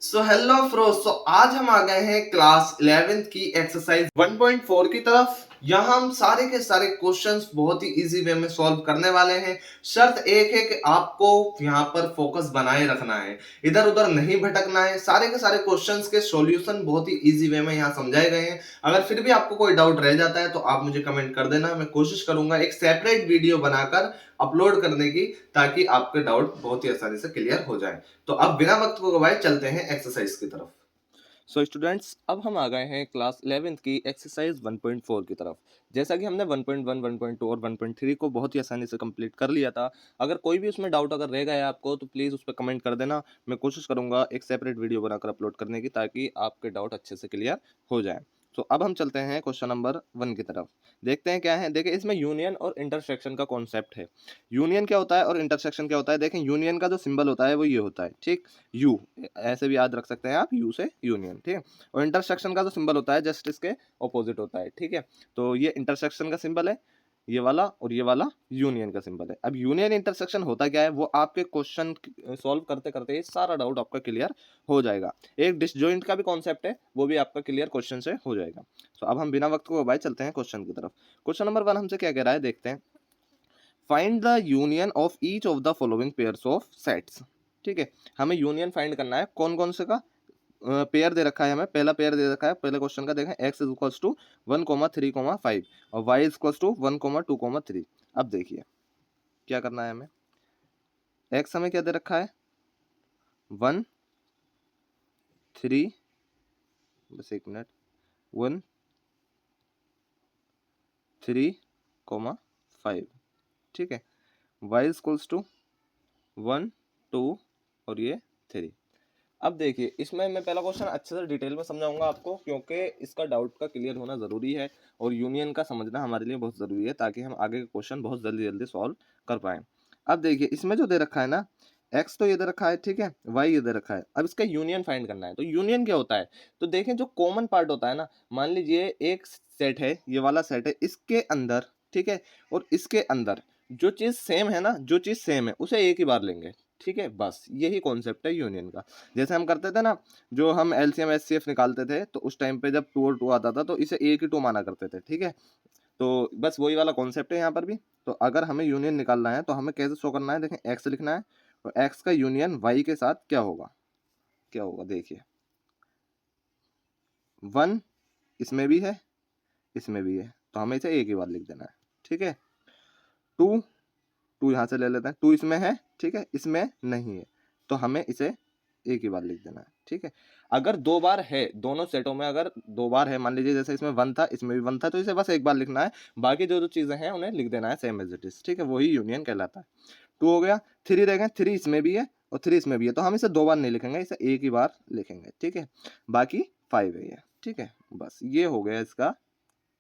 So hello froze. आज हम आ गए हैं क्लास 11th की एक्सरसाइज 1.4 की तरफ। यहाँ हम सारे के सारे क्वेश्चंस बहुत ही इजी वे में सॉल्व करने वाले हैं। शर्त एक है कि आपको यहाँ पर फोकस बनाए रखना है, इधर उधर नहीं भटकना है। सारे के सारे क्वेश्चंस के सॉल्यूशन बहुत ही इजी वे में यहाँ समझाए गए हैं। अगर फिर भी आपको कोई डाउट रह जाता है तो आप मुझे कमेंट कर देना, मैं कोशिश करूंगा एक सेपरेट वीडियो बनाकर अपलोड करने की, ताकि आपके डाउट बहुत ही आसानी से क्लियर हो जाए। तो अब बिना वक्त को गवाए चलते हैं एक्सरसाइज की तरफ। सो स्टूडेंट्स, अब हम आ गए हैं क्लास 11th की एक्सरसाइज 1.4 की तरफ। जैसा कि हमने 1.1, 1.2 और 1.3 को बहुत ही आसानी से कंप्लीट कर लिया था। अगर कोई भी उसमें डाउट अगर रह गया है आपको तो प्लीज़ उस पर कमेंट कर देना। मैं कोशिश करूंगा एक सेपरेट वीडियो बनाकर अपलोड करने की, ताकि आपके डाउट अच्छे से क्लियर हो जाए। तो अब हम चलते हैं क्वेश्चन नंबर 1 की तरफ। देखते हैं क्या है। देखिए, इसमें यूनियन और इंटरसेक्शन का कॉन्सेप्ट है। यूनियन क्या होता है और इंटरसेक्शन क्या होता है। देखें, यूनियन का जो सिंबल होता है वो ये होता है, ठीक। यू, ऐसे भी याद रख सकते हैं आप, यू से यूनियन, ठीक। और इंटरसेक्शन का जो सिंबल होता है जस्ट इसके ऑपोजिट होता है, ठीक है। तो ये इंटरसेक्शन का सिंबल है, ये वाला, और ये वाला यूनियन का सिंबल है। अब यूनियन इंटरसेक्शन होता क्या है, वो आपके क्वेश्चन सॉल्व करते करते ये सारा डाउट आपका क्लियर हो जाएगा। एक डिसजॉइंट का भी कॉन्सेप्ट है, वो भी आपका क्लियर क्वेश्चन से हो जाएगा। तो अब हम बिना वक्त को गवाए चलते हैं क्वेश्चन की तरफ। क्वेश्चन नंबर 1 हमसे क्या कह रहा है, देखते हैं। Find the union of each of the following pairs of sets. ठीक है, हमें यूनियन फाइंड करना है कौन कौन से का। पेयर दे रखा है हमें, पहला पेयर दे रखा है पहले क्वेश्चन का। देखें, x इज इक्वल्स टू 1,3,5 और y इज इक्वल्स टू 1,2,3। अब देखिए क्या करना है हमें। x हमें क्या दे रखा है, 1 3, बस एक मिनट, 1 3,5, ठीक है। y इज इक्वल्स टू 1 2 और ये 3। अब देखिए, इसमें मैं पहला क्वेश्चन अच्छे से डिटेल में समझाऊंगा आपको, क्योंकि इसका डाउट का क्लियर होना ज़रूरी है और यूनियन का समझना हमारे लिए बहुत ज़रूरी है, ताकि हम आगे के क्वेश्चन बहुत जल्दी जल्दी सॉल्व कर पाएँ। अब देखिए, इसमें जो दे रखा है ना, एक्स तो ये दे रखा है, ठीक है, वाई ये दे रखा है। अब इसका यूनियन फाइंड करना है। तो यूनियन क्या होता है, तो देखें जो कॉमन पार्ट होता है ना, मान लीजिए एक सेट है, ये वाला सेट है, इसके अंदर, ठीक है, और इसके अंदर जो चीज़ सेम है ना, जो चीज़ सेम है उसे एक ही बार लेंगे, ठीक है। बस यही कॉन्सेप्ट है यूनियन का। जैसे हम करते थे ना, जो हम एलसीएम एचसीएफ निकालते थे, तो उस टाइम पे जब 2 और 2 आता था तो इसे एक ही 2 माना करते थे, ठीक है। तो बस वही वाला कॉन्सेप्ट है यहाँ पर भी। तो अगर हमें यूनियन निकालना है तो हमें कैसे शो करना है, देखें, एक्स लिखना है और एक्स का यूनियन वाई के साथ क्या होगा, क्या होगा, देखिए 1 इसमें भी है, इसमें भी है, तो हमें इसे एक ही बार लिख देना है, ठीक है। 2 2 यहाँ से ले लेते हैं, 2 इसमें है, ठीक है, इसमें नहीं है, तो हमें इसे एक ही बार लिख देना है, ठीक है। अगर 2 बार है दोनों सेटों में, अगर 2 बार है, मान लीजिए जैसे इसमें 1 था, इसमें भी 1 था, तो इसे बस एक बार लिखना है। बाकी जो जो चीज़ें हैं उन्हें लिख देना है सेम एज इट इज, ठीक है, वही यूनियन कहलाता है। 2 हो गया। 3 देखें, 3 इसमें भी है और 3 इसमें भी है, तो हम इसे 2 बार नहीं लिखेंगे, इसे एक ही बार लिखेंगे, ठीक है। बाकी 5 है ये, ठीक है। बस ये हो गया इसका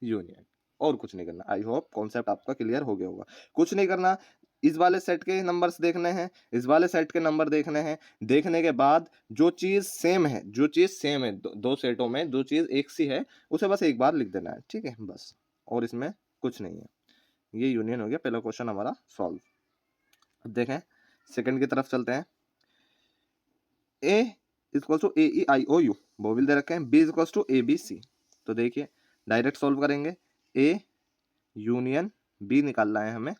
यूनियन, और कुछ नहीं करना। आई होप कॉन्सेप्ट आपका क्लियर हो गया होगा। कुछ नहीं करना, इस वाले सेट के नंबर्स देखने हैं, इस वाले सेट के नंबर देखने हैं। देखने के बाद जो चीज़ सेम है, जो चीज़ सेम है, दो सेटों में जो चीज़ एक सी है उसे बस एक बार लिख देना है, ठीक है, बस। और इसमें कुछ नहीं है। ये यूनियन हो गया, पहला क्वेश्चन हमारा सॉल्व। अब देखें, सेकंड की तरफ चलते हैं। A equal to A E I O U, vowel दे रखे हैं। B equal to A B C, तो देखिए डायरेक्ट सॉल्व करेंगे। ए यूनियन बी निकालना है हमें,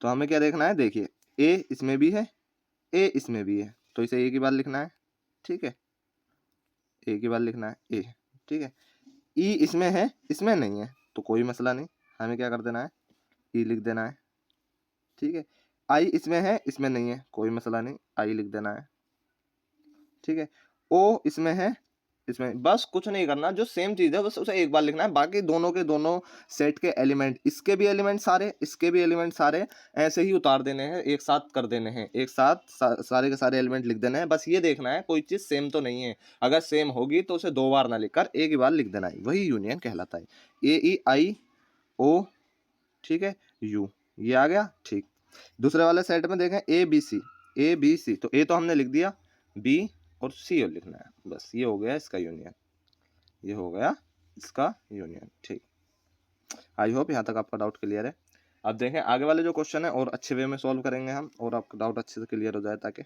तो हमें क्या देखना है, देखिए ए इसमें भी है, ए इसमें भी है, तो इसे एक ही बार लिखना है, ठीक है, एक ही बार लिखना है ए, ठीक है। ई इसमें है, इसमें नहीं है, तो कोई मसला नहीं, हमें क्या कर देना है, ई लिख देना है, ठीक है। आई इसमें है, इसमें नहीं है, कोई मसला नहीं, आई लिख देना है, ठीक है। ओ इसमें है, इसमें, बस कुछ नहीं करना, जो सेम चीज है बस उसे एक बार लिखना है। बाकी दोनों के दोनों सेट के एलिमेंट, इसके भी एलिमेंट सारे, इसके भी एलिमेंट सारे ऐसे ही उतार देने हैं, एक साथ कर देने हैं, एक साथ सारे के सारे एलिमेंट लिख देने हैं। बस ये देखना है कोई चीज सेम तो नहीं है। अगर सेम होगी तो उसे 2 बार ना लिखकर एक ही बार लिख देना है, वही यूनियन कहलाता है। ए ई आई ओ, ठीक है, यू, ये आ गया, ठीक। दूसरे वाले सेट में देखें, ए बी सी, ए बी सी, तो ए तो हमने लिख दिया, बी और सी और लिखना है, बस ये हो गया इसका यूनियन, ये हो गया इसका यूनियन, ठीक। आई होप यहाँ तक आपका डाउट क्लियर है। अब देखें आगे वाले जो क्वेश्चन है और अच्छे वे में सॉल्व करेंगे हम, और आपका डाउट अच्छे से क्लियर हो जाए, ताकि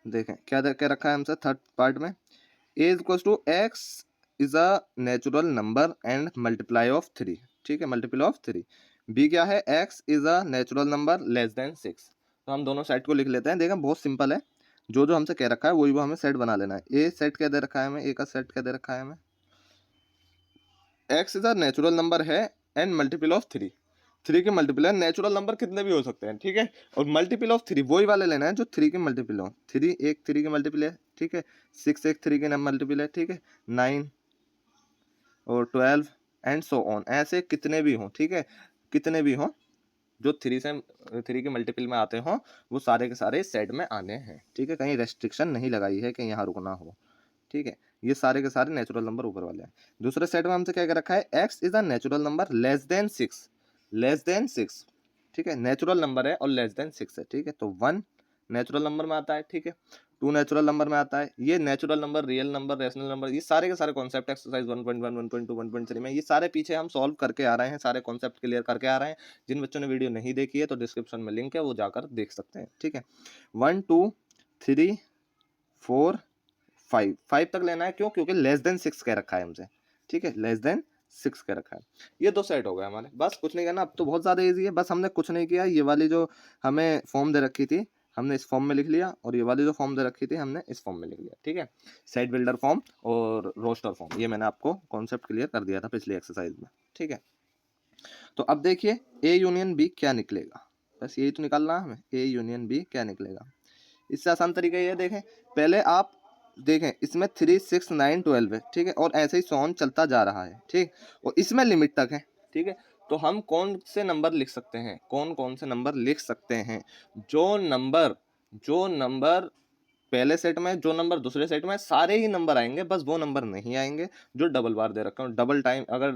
देखें क्या रखा है हमसे थर्ड पार्ट में, A is equal to X is a natural number and multiply of 3, ठीक है, मल्टीपल ऑफ 3। बी क्या है, X is a natural number less than 6। तो हम दोनों सेट को लिख लेते हैं। देखें बहुत सिंपल है, जो जो हमसे कह रखा है वही वो हमें सेट बना लेना है। ए सेट क्या दे रखा है हमें, ए का सेट क्या दे रखा है हमें, x is a natural number है एंड मल्टीपल ऑफ 3। 3 के मल्टीपल है, नेचुरल नंबर कितने भी हो सकते हैं, ठीक है, और मल्टीपल ऑफ 3 वही वाले लेना है जो 3 के मल्टीपल हो। 3 एक 3 के मल्टीपल है, ठीक है, 6 एक 3 के मल्टीपल है, ठीक है, 9 और 12 एंड सो ऑन, ऐसे कितने भी हों, ठीक है, कितने भी हों जो 3 के मल्टीपल में आते हों वो सारे के सारे सेट में आने हैं, ठीक है, कहीं रेस्ट्रिक्शन नहीं लगाई है कि यहाँ रुकना हो, ठीक है। ये सारे के सारे नेचुरल नंबर ऊपर वाले हैं। दूसरे सेट में हमसे क्या कर रखा है, X is a natural number less than 6, less than 6, ठीक है, नेचुरल नंबर है और लेस देन 6 है, ठीक है, तो 1 नेचुरल नंबर में आता है, ठीक है, 2 नेचुरल नंबर में आता है। ये natural number, real number, rational number, ये सारे के सारे कॉन्सेप्ट एक्सरसाइज 1.1, 1.2, 1.3 में ये सारे पीछे हम सॉल्व करके आ रहे हैं, सारे कॉन्सेप्ट क्लियर करके आ रहे हैं। जिन बच्चों ने वीडियो नहीं देखी है तो डिस्क्रिप्शन में लिंक है, वो जाकर देख सकते हैं, ठीक है। 1 2 3 4 5 तक लेना है, क्यों, क्योंकि लेस देन 6 कह रखा है हमसे, ठीक है, लेस देन 6 कह रखा है। ये दो सेट हो गए हमारे, बस कुछ नहीं करना। अब तो बहुत ज़्यादा इजी है, बस हमने कुछ नहीं किया, ये वाली जो हमें फॉर्म दे रखी थी हमने इस फॉर्म में लिख लिया, और ये वाली जो फॉर्म दे रखी थी हमने इस फॉर्म में लिख लिया, ठीक है, सेट बिल्डर फॉर्म और रोस्टर फॉर्म, ये मैंने आपको कॉन्सेप्ट क्लियर कर दिया था पिछली एक्सरसाइज में, ठीक है। तो अब देखिए ए यूनियन बी क्या निकलेगा, बस यही तो निकालना है हमें, ए यूनियन बी क्या निकलेगा। इससे आसान तरीका ये देखें, पहले आप देखें इसमें 3 6 9 12 है, ठीक है, और ऐसे ही सॉन चलता जा रहा है, ठीक, और इसमें लिमिट तक है, ठीक है। तो हम कौन से नंबर लिख सकते हैं, कौन कौन से नंबर लिख सकते हैं, जो नंबर पहले सेट में, जो नंबर दूसरे सेट में, सारे ही नंबर आएंगे, बस वो नंबर नहीं आएंगे जो डबल बार दे रखा हूँ, डबल टाइम अगर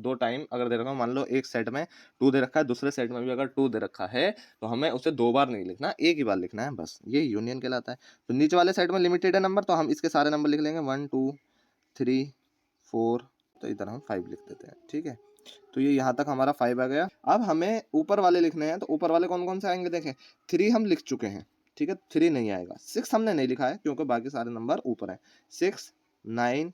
2 टाइम अगर दे रखा हूँ, मान लो एक सेट में 2 दे रखा है, दूसरे सेट में भी अगर 2 दे रखा है, तो हमें उसे 2 बार नहीं लिखना, एक ही बार लिखना है, बस ये यूनियन कहलाता है। तो नीचे वाले सेट में लिमिटेड है नंबर, तो हम इसके सारे नंबर लिख लेंगे 1 2 3 4, तो इधर हम 5 लिख देते हैं, ठीक है। तो ये यहाँ तक हमारा 5 आ गया। अब हमें ऊपर वाले लिखने हैं, तो ऊपर वाले कौन कौन से आएंगे, देखें 3 हम लिख चुके हैं, ठीक है, 3 नहीं आएगा, 6 हमने नहीं लिखा है क्योंकि बाकी सारे नंबर ऊपर हैं, 6 9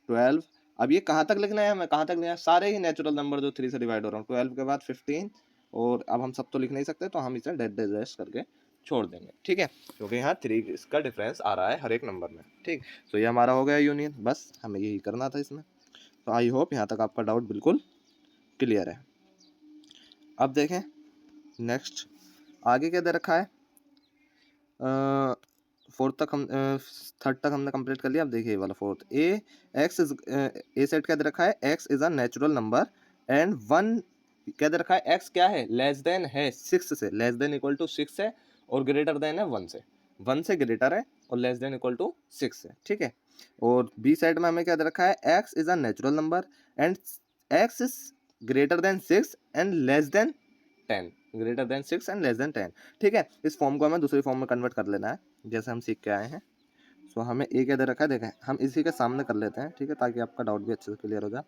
12। अब ये कहाँ तक लिखना है हमें, कहाँ तक लिखना है, सारे ही नेचुरल नंबर जो 3 से डिवाइड हो रहा हूँ, 12 के बाद 15, और अब हम सब तो लिख नहीं सकते, तो हम इसे डेड रेस्ट करके छोड़ देंगे, ठीक है, क्योंकि यहाँ 3 इसका डिफरेंस आ रहा है हर एक नंबर में, ठीक। तो ये हमारा हो गया यूनियन, बस हमें यही करना था इसमें। तो आई होप यहाँ तक आपका डाउट बिल्कुल क्लियर है। अब देखें नेक्स्ट आगे क्या दे रखा है, फोर्थ तक हम थर्ड तक हमने कंप्लीट कर लिया। अब देखिए वाला फोर्थ, ए सेट क्या दे रखा है, X is a natural number and 1 क्या दे रखा है, एक्स क्या है, लेस देन है 6 से, लेस देन इक्वल टू 6 है, और ग्रेटर देन है 1 से, 1 से ग्रेटर है और लेस देन इक्वल टू 6 है, ठीक है। और बी साइड में हमें क्या दे रखा है, X is a natural number and x is greater than 6 and less than 10, greater than 6 and less than 10, ठीक है। इस फॉर्म को हमें दूसरी फॉर्म में कन्वर्ट कर लेना है, जैसे हम सीख के आए हैं। सो हमें ए क्या दे रखा है, देखें हम इसी के सामने कर लेते हैं, ठीक है, ताकि आपका डाउट भी अच्छे से क्लियर हो जाए।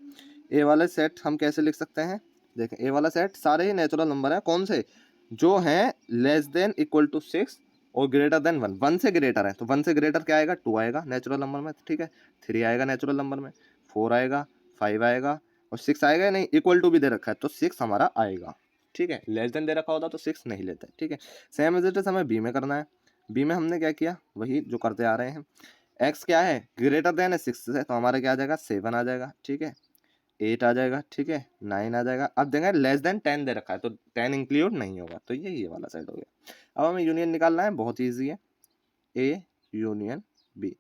ए वाले सेट हम कैसे लिख सकते हैं, देखें ए वाला सेट सारे ही नेचुरल नंबर हैं, कौन से, जो हैं लेस देन इक्वल टू 6 और ग्रेटर देन 1, 1 से ग्रेटर है, तो 1 से ग्रेटर क्या आएगा, 2 आएगा नेचुरल नंबर में, ठीक है, 3 आएगा नेचुरल नंबर में, 4 आएगा, 5 आएगा, और 6 आएगा या नहीं, इक्वल टू भी दे रखा है तो 6 हमारा आएगा, ठीक है। लेस देन दे रखा होता तो 6 नहीं लेते, ठीक है। सेम एज इट इज हमें बी में करना है। बी में हमने क्या किया, वही जो करते आ रहे हैं, एक्स क्या है, ग्रेटर देन है 6 से, तो हमारा क्या आ जाएगा, 7 आ जाएगा, ठीक है, 8 आ जाएगा, ठीक है, 9 आ जाएगा। अब देंगे लेस देन 10 दे रखा है तो 10 इंक्लूड नहीं होगा, तो ये वाला साइड हो गया। अब हमें यूनियन निकालना है, बहुत ईजी है, ए यूनियन बी।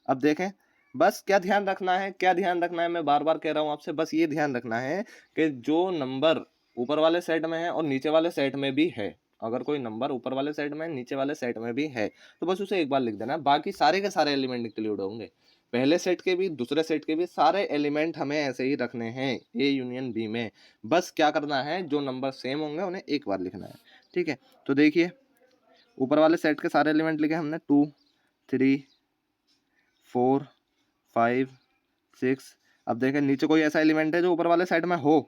अब देखें बस क्या ध्यान रखना है, क्या ध्यान रखना है, मैं बार बार कह रहा हूँ आपसे, बस ये ध्यान रखना है कि जो नंबर ऊपर वाले सेट में है और नीचे वाले सेट में भी है, अगर कोई नंबर ऊपर वाले सेट में नीचे वाले सेट में भी है तो बस उसे एक बार लिख देना, बाकी सारे के सारे एलिमेंट इंक्लूड होंगे, पहले सेट के भी दूसरे सेट के भी सारे एलिमेंट हमें ऐसे ही रखने हैं ए यूनियन बी में। बस क्या करना है, जो नंबर सेम होंगे उन्हें एक बार लिखना है, ठीक है। तो देखिए ऊपर वाले सेट के सारे एलिमेंट लिखे हमने 2 3 4 5 6। अब देखें नीचे कोई ऐसा एलिमेंट है जो ऊपर वाले साइड में हो,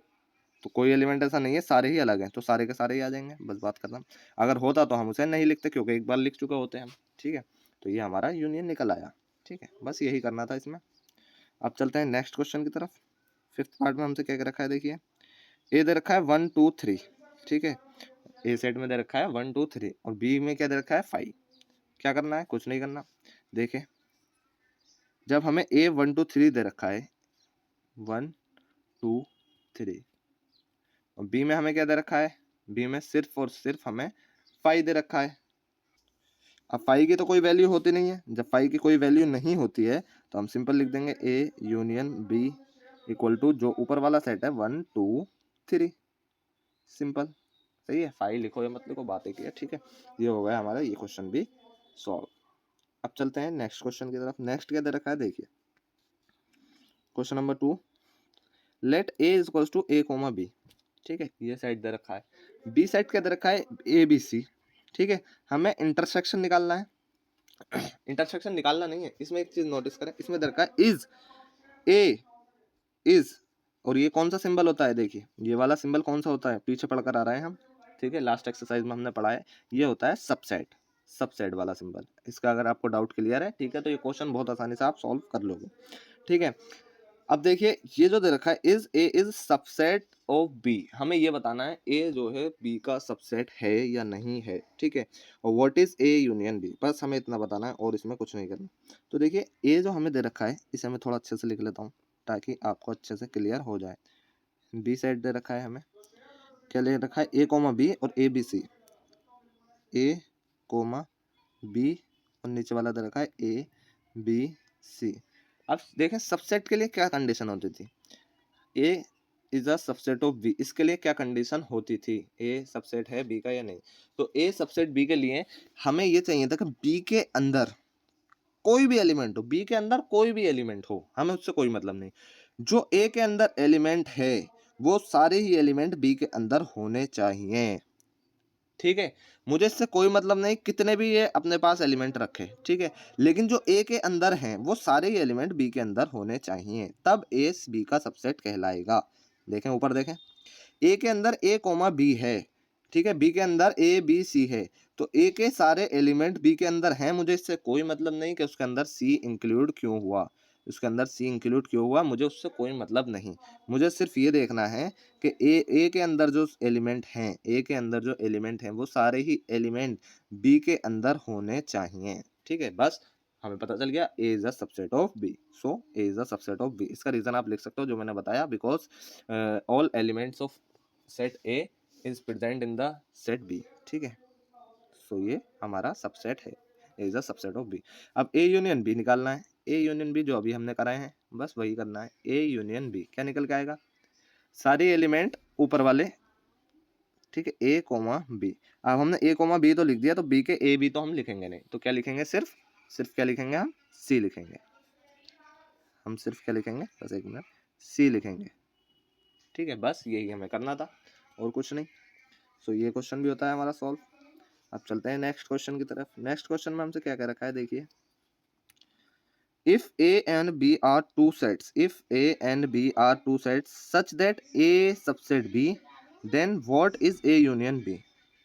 तो कोई एलिमेंट ऐसा नहीं है, सारे ही अलग हैं, तो सारे के सारे ही आ जाएंगे, बस बात खत्म। अगर होता तो हम उसे नहीं लिखते क्योंकि एक बार लिख चुके होते हैं हम, ठीक है। तो ये हमारा यूनियन निकल आया। ठीक है, बस यही करना था इसमें। अब चलते हैं नेक्स्ट क्वेश्चन की तरफ। फिफ्थ पार्ट में हमसे क्या क्या रखा है, देखिए ए दे रखा है 1 2 3। ठीक है, ए सेट में दे रखा है 1 2 3 और बी में क्या दे रखा है 5। क्या करना है, कुछ नहीं करना। देखिए जब हमें ए 1 2 3 दे रखा है 1 2 3 और बी में हमें क्या दे रखा है, बी में सिर्फ और सिर्फ हमें 5 दे रखा है। अब 5 की तो कोई वैल्यू होती नहीं है। जब 5 की कोई वैल्यू नहीं होती है तो हम सिंपल लिख देंगे A union B equal to जो ऊपर वाला सेट है 1 2 3। सिंपल, सही है। 5 लिखो या मत लिखो, बात एक ही है। ठीक है, ये हो गया हमारा ये क्वेश्चन भी सॉल्व। अब चलते हैं नेक्स्ट क्वेश्चन की तरफ। नेक्स्ट क्या दे रखा है, देखिए question number 2, let A is equals to A comma B. ठीक है, ये साइड दे रखा है, बी साइड क्या दे रखा है ए बी सी। ठीक है, हमें इंटरसेक्शन निकालना है। इंटरसेक्शन निकालना नहीं है, इसमें एक चीज नोटिस करें, इसमें दे रखा है इज ए इज, और ये कौन सा सिंबल होता है, देखिए ये वाला सिंबल कौन सा होता है, पीछे पढ़कर आ रहे हैं हम। ठीक है, लास्ट एक्सरसाइज में हमने पढ़ा है, ये होता है सबसेट, सबसेट वाला सिंबल। इसका अगर आपको डाउट क्लियर है, ठीक है, तो ये क्वेश्चन बहुत आसानी से आप सॉल्व कर लोगे। ठीक है, अब देखिए ये जो दे रखा है is A is subset of B, हमें ये बताना है ए जो है बी का सबसेट है या नहीं है। ठीक है, और what is A union B, बस हमें इतना बताना है और इसमें कुछ नहीं करना। तो देखिए ए जो हमें दे रखा है इसे मैं थोड़ा अच्छे से लिख लेता हूँ ताकि आपको अच्छे से क्लियर हो जाए। बी साइड दे रखा है, हमें क्या ले रखा है ए कोमा बी और A B C, A comma B और नीचे वाला दे रखा है ए बी सी। अब देखें सबसेट के लिए क्या कंडीशन होती थी, A is a subset of B, इसके लिए क्या कंडीशन होती थी, ए सबसेट है बी का या नहीं। तो ए सबसेट बी के लिए हमें ये चाहिए था कि बी के अंदर कोई भी एलिमेंट हो, बी के अंदर कोई भी एलिमेंट हो, हमें उससे कोई मतलब नहीं। जो ए के अंदर एलिमेंट है वो सारे ही एलिमेंट बी के अंदर होने चाहिए। ठीक है, मुझे इससे कोई मतलब नहीं कितने भी ये अपने पास एलिमेंट रखे। ठीक है, लेकिन जो ए के अंदर हैं वो सारे ही एलिमेंट बी के अंदर होने चाहिए, तब ए बी का सबसेट कहलाएगा। देखें ऊपर देखें, ए के अंदर ए कोमा बी है। ठीक है, बी के अंदर ए बी सी है, तो ए के सारे एलिमेंट बी के अंदर हैं, मुझे इससे कोई मतलब नहीं कि उसके अंदर सी इंक्लूड क्यों हुआ, उसके अंदर सी इंक्लूड क्यों हुआ, मुझे उससे कोई मतलब नहीं। मुझे सिर्फ ये देखना है कि ए के अंदर जो एलिमेंट हैं, ए के अंदर जो एलिमेंट हैं वो सारे ही एलिमेंट बी के अंदर होने चाहिए। ठीक है, बस हमें पता चल गया A is a subset of B, so A is a subset of B. इसका रीजन आप लिख सकते हो जो मैंने बताया, because all elements of set A is present in the set B. ठीक है, सो ये हमारा सबसेट है, A is a subset of B. अब ए यूनियन बी निकालना है। ए यूनियन बी जो अभी हमने कराए हैं बस वही करना है। ए यूनियन बी क्या निकल के आएगा, सारे एलिमेंट ऊपर वाले। ठीक है, ए कोमा बी। अब हमने ए कोमा बी तो लिख दिया, तो बी के ए बी तो हम लिखेंगे नहीं, तो क्या लिखेंगे, सिर्फ सिर्फ क्या लिखेंगे, हम सी लिखेंगे। हम सिर्फ क्या लिखेंगे, बस एक मिनट, सी लिखेंगे। ठीक है, बस यही हमें करना था और कुछ नहीं। सो ये क्वेश्चन भी होता है हमारा सॉल्व। अब चलते हैं नेक्स्ट क्वेश्चन की तरफ। नेक्स्ट क्वेश्चन में हमसे क्या कह रखा है, देखिए if a and b are two sets, if a and b are two sets such that a subset b, then what is a union b।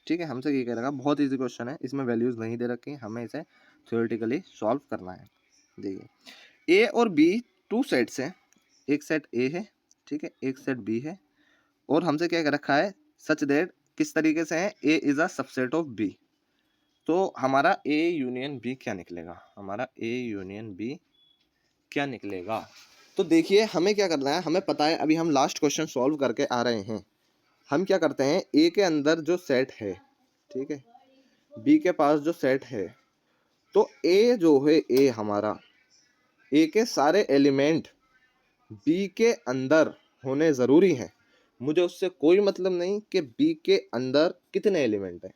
ठीक है, हमसे ये कह रखा है, बहुत इजी क्वेश्चन है, इसमें वैल्यूज नहीं दे रखी, हमें इसे थ्योरेटिकली सॉल्व करना है। देखिए ए और बी टू सेट्स हैं, एक सेट ए है, ठीक है, एक सेट बी है, और हमसे क्या कह रखा है, सच दैट किस तरीके से है, A is a subset of B. तो हमारा ए यूनियन बी क्या निकलेगा, हमारा ए यूनियन बी क्या निकलेगा। तो देखिए हमें क्या करना है, हमें पता है, अभी हम लास्ट क्वेश्चन सॉल्व करके आ रहे हैं। हम क्या करते हैं, ए के अंदर जो सेट है, ठीक है, बी के पास जो सेट है, तो ए जो है, ए हमारा, ए के सारे एलिमेंट बी के अंदर होने ज़रूरी हैं। मुझे उससे कोई मतलब नहीं कि बी के अंदर कितने एलिमेंट हैं,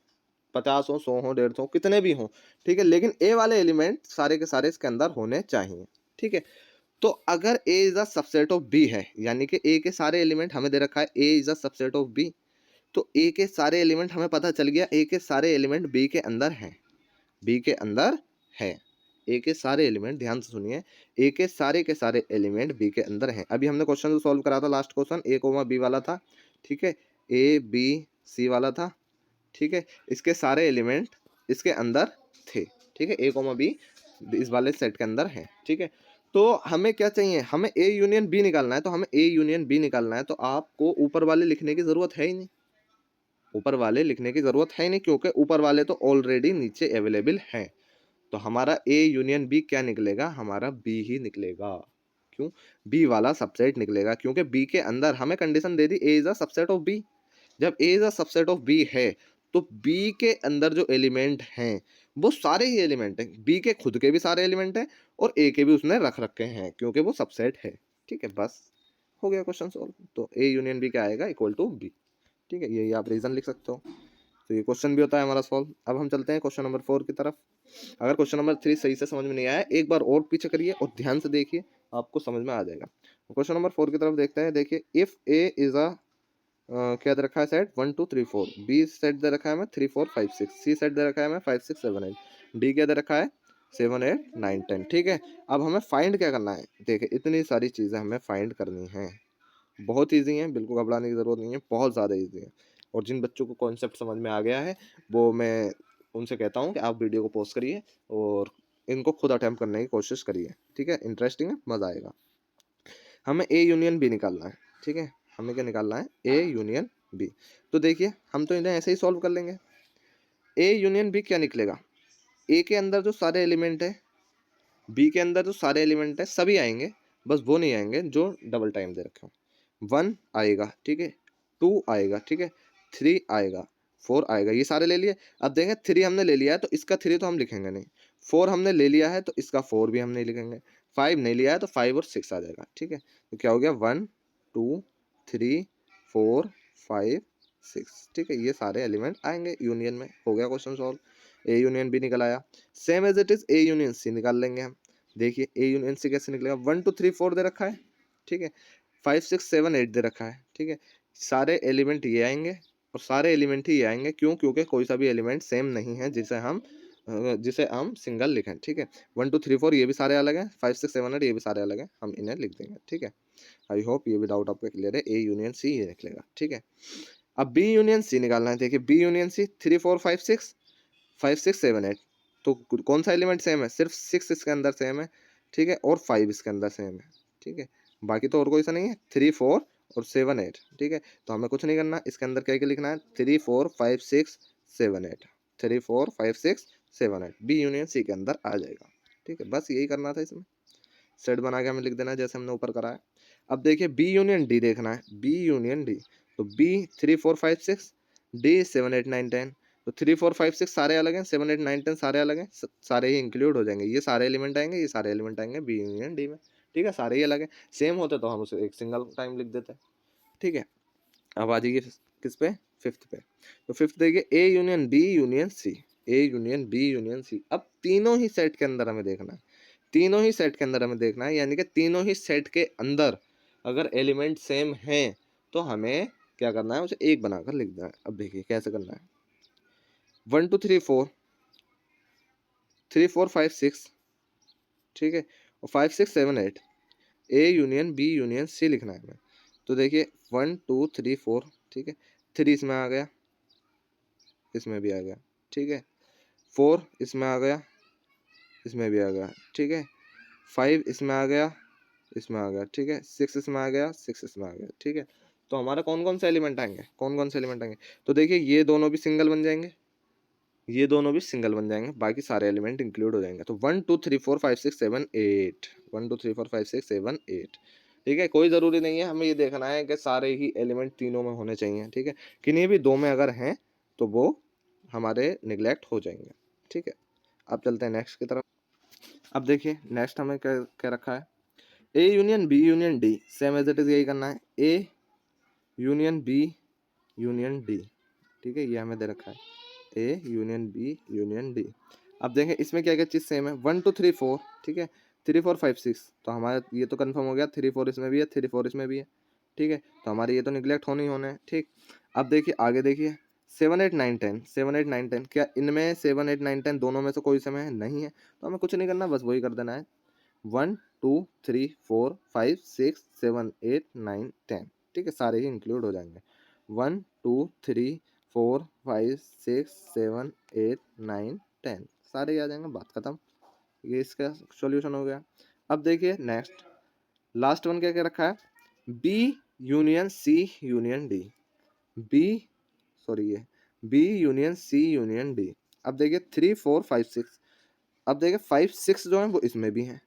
50 हो, 100 हो, 150 कितने भी हों, ठीक है, लेकिन ए वाले एलिमेंट सारे के सारे इसके अंदर होने चाहिए। ठीक है, तो अगर A is a subset of B है, यानी कि ए के सारे एलिमेंट हमें दे रखा है A is a subset of B, तो ए के सारे एलिमेंट हमें पता चल गया, ए के सारे एलिमेंट बी के अंदर हैं, बी के अंदर है। ए के सारे एलिमेंट, ध्यान से सुनिए, ए के सारे एलिमेंट बी के अंदर हैं। अभी हमने क्वेश्चन जो सॉल्व करा था, लास्ट क्वेश्चन ए कोमा बी वाला था, ठीक है, ए बी सी वाला था। ठीक है, इसके सारे एलिमेंट इसके अंदर थे। ठीक है, ए कोमा बी इस वाले सेट के अंदर हैं, ठीक है। तो हमें क्या चाहिए, हमें ए यूनियन बी निकालना है, तो हमें ए यूनियन बी निकालना है, तो आपको ऊपर वाले लिखने की ज़रूरत है ही नहीं, ऊपर वाले लिखने की ज़रूरत है ही नहीं, क्योंकि ऊपर वाले तो ऑलरेडी नीचे अवेलेबल हैं। तो हमारा ए यूनियन बी क्या निकलेगा, हमारा बी ही निकलेगा। क्यों, बी वाला सबसेट निकलेगा, क्योंकि बी के अंदर हमें कंडीशन दे दी A is a subset of B. जब A is a subset of B है तो बी के अंदर जो एलिमेंट हैं वो सारे ही एलिमेंट हैं, बी के खुद के भी सारे एलिमेंट हैं और ए के भी उसने रख रखे हैं, क्योंकि वो सबसेट है, ठीक है। बस हो गया क्वेश्चन सॉल्व। तो ए यूनियन बी क्या आएगा, इक्वल टू बी, ठीक है। यही आप रीजन लिख सकते हो। तो ये क्वेश्चन भी होता है हमारा सॉल्व। अब हम चलते हैं क्वेश्चन नंबर 4 की तरफ। अगर क्वेश्चन नंबर 3 सही से समझ में नहीं आया, एक बार और पीछे करिए और ध्यान से देखिए, आपको समझ में आ जाएगा। क्वेश्चन नंबर 4 की तरफ देखते हैं। देखिए, इफ ए इज अ क्या दे रखा है सेट 1 2 3 4, बी सेट दे रखा है हमें 3 4 5 6, सी सेट दे रखा है हमें 5 6 7 8, डी क्या दे रखा है 7 8 9 10, ठीक है। अब हमें फाइंड क्या करना है, देखिए इतनी सारी चीज़ें हमें फाइंड करनी है, बहुत ईजी है, बिल्कुल घबराने की ज़रूरत नहीं है, बहुत ज़्यादा ईजी है। और जिन बच्चों को कॉन्सेप्ट समझ में आ गया है वो मैं उनसे कहता हूँ कि आप वीडियो को पॉज करिए और इनको खुद अटैम्प्ट करने की कोशिश करिए, ठीक है। इंटरेस्टिंग है, मज़ा आएगा। हमें ए यूनियन बी निकालना है, ठीक है। हमें क्या निकालना है, ए यूनियन बी। तो देखिए हम तो इन्हें ऐसे ही सॉल्व कर लेंगे। ए यूनियन बी क्या निकलेगा, ए के अंदर जो सारे एलिमेंट है, बी के अंदर जो सारे एलिमेंट है सभी आएंगे, बस वो नहीं आएंगे जो डबल टाइम दे रखे हो। 1 आएगा, ठीक है, 2 आएगा, ठीक है, 3 आएगा, 4 आएगा, ये सारे ले लिए। अब देखें 3 हमने ले लिया है तो इसका 3 तो हम लिखेंगे नहीं, 4 हमने ले लिया है तो इसका 4 भी हम नहीं लिखेंगे, 5 नहीं लिया है तो 5 और 6 आ जाएगा, ठीक है। तो क्या हो गया 1 2 3 4 5 6, ठीक है। ये सारे एलिमेंट आएंगे यूनियन में। हो गया question solve. A union B निकल आया। Same as it is A union C निकाल लेंगे हम। देखिए ए यूनियन सी कैसे निकलेगा, 1 2 3 4 दे रखा है, ठीक है, 5 6 7 8 दे रखा है, ठीक है। सारे एलिमेंट ये आएंगे और सारे एलिमेंट ही ये आएंगे, क्यों, क्योंकि कोई सा भी एलिमेंट सेम नहीं है जिसे हम सिंगल लिखें, ठीक है। 1 2 3 4 ये भी सारे अलग हैं, 5 6 7 8 ये भी सारे अलग हैं, हम इन्हें लिख देंगे, ठीक है। आई होप ये भी डाउट आपका क्लियर है। ए यूनियन सी ये निकलेगा, ठीक है। अब बी यूनियन सी निकालना है। देखिए बी यूनियन सी 3 4 5 6 5 6 7 8, तो कौन सा एलिमेंट सेम है, सिर्फ 6 इसके अंदर सेम है, ठीक है, और 5 इसके अंदर सेम है, ठीक है। बाकी तो और कोई सा नहीं है, 3 4 और 7 8, ठीक है। तो हमें कुछ नहीं करना, इसके अंदर क्या क्या लिखना है, 3 4 5 6 7 8, 3 4 5 6 7 8, बी यूनियन सी के अंदर आ जाएगा, ठीक है। बस यही करना था, इसमें सेट बना के हमें लिख देना है जैसे हमने ऊपर करा है। अब देखिए बी यूनियन डी देखना है, बी यूनियन डी, तो बी 3 4 5 6, डी 7 8 9 10, तो 3 4 5 6 सारे अलग हैं, 7 8 9 10 सारे अलग हैं, सारे ही इंक्लूड हो जाएंगे, ये सारे एलिमेंट आएंगे, ये सारे एलिमेंट आएंगे बी यूनियन डी में, ठीक है। सारे ही अलग हैं, सेम होते तो हम उसे एक सिंगल टाइम लिख देते, ठीक है। अब आ जाइए किस पे, फिफ्थ पे। तो फिफ्थ देखिए A union B union C, A union B union C. अब तीनों ही सेट के अंदर हमें देखना है, तीनों ही सेट के अंदर हमें देखना है, यानी कि तीनों ही सेट के अंदर अगर एलिमेंट सेम हैं तो हमें क्या करना है, उसे एक बनाकर लिख देना है। अब देखिए कैसे करना है, 1 2 3 4 3 4 5 6, ठीक है, और 5 6 7 8, A union B union C लिखना है हमें। तो देखिए 1 2 3 4, ठीक है, 3 इसमें आ गया, इसमें भी आ गया, ठीक है, 4 इसमें आ गया, इसमें भी आ गया, ठीक है, 5 इसमें आ गया, इसमें आ गया, ठीक है, 6 इसमें आ गया, 6 इसमें आ गया, ठीक है। तो हमारा कौन कौन से एलिमेंट आएंगे, कौन कौन से एलिमेंट आएंगे, तो देखिए ये दोनों भी सिंगल बन जाएंगे, ये दोनों भी सिंगल बन जाएंगे, बाकी सारे एलिमेंट इंक्लूड हो जाएंगे। तो 1 2 3 4 5 6 7 8, 1 2 3 4 5 6 7 8, ठीक है। कोई ज़रूरी नहीं है, हमें ये देखना है कि सारे ही एलिमेंट तीनों में होने चाहिए, ठीक है। किन्हीं भी दो में अगर हैं तो वो हमारे निगलेक्ट हो जाएंगे, ठीक है। अब चलते हैं नेक्स्ट की तरफ। अब देखिए नेक्स्ट हमें क्या क्या रखा है, A union B union D, same as it is यही करना है, A union B union D, ठीक है, ये हमें दे रखा है, A union B union D. अब देखें इसमें क्या क्या चीज़ सेम है, 1 2 3 4, ठीक है, 3 4 5 6, तो हमारा ये तो कंफर्म हो गया, 3 4 इसमें भी है, 3 4 इसमें भी है, ठीक है। तो हमारे ये तो निगलेक्ट होने ही होने हैं, ठीक। अब देखिए आगे देखिए 7 8 9 10, 7 8 9 10, क्या इनमें 7 8 9 10 दोनों में से कोई समय नहीं है, तो हमें कुछ नहीं करना, बस वही कर देना है, 1 2 3 4 5 6 7 8 9 10, ठीक है, सारे ही इंक्लूड हो जाएंगे, 1 2 3 4 5 6 7 8 9 10 सारे ही आ जाएंगे, बात खत्म। ये इसका सॉल्यूशन हो गया। अब देखिए नेक्स्ट लास्ट वन क्या क्या रखा है, B union C union D, B sorry ये B union C union D. अब देखिए 3 4 5 6, अब देखिए 5 6 जो है वो इसमें भी हैं,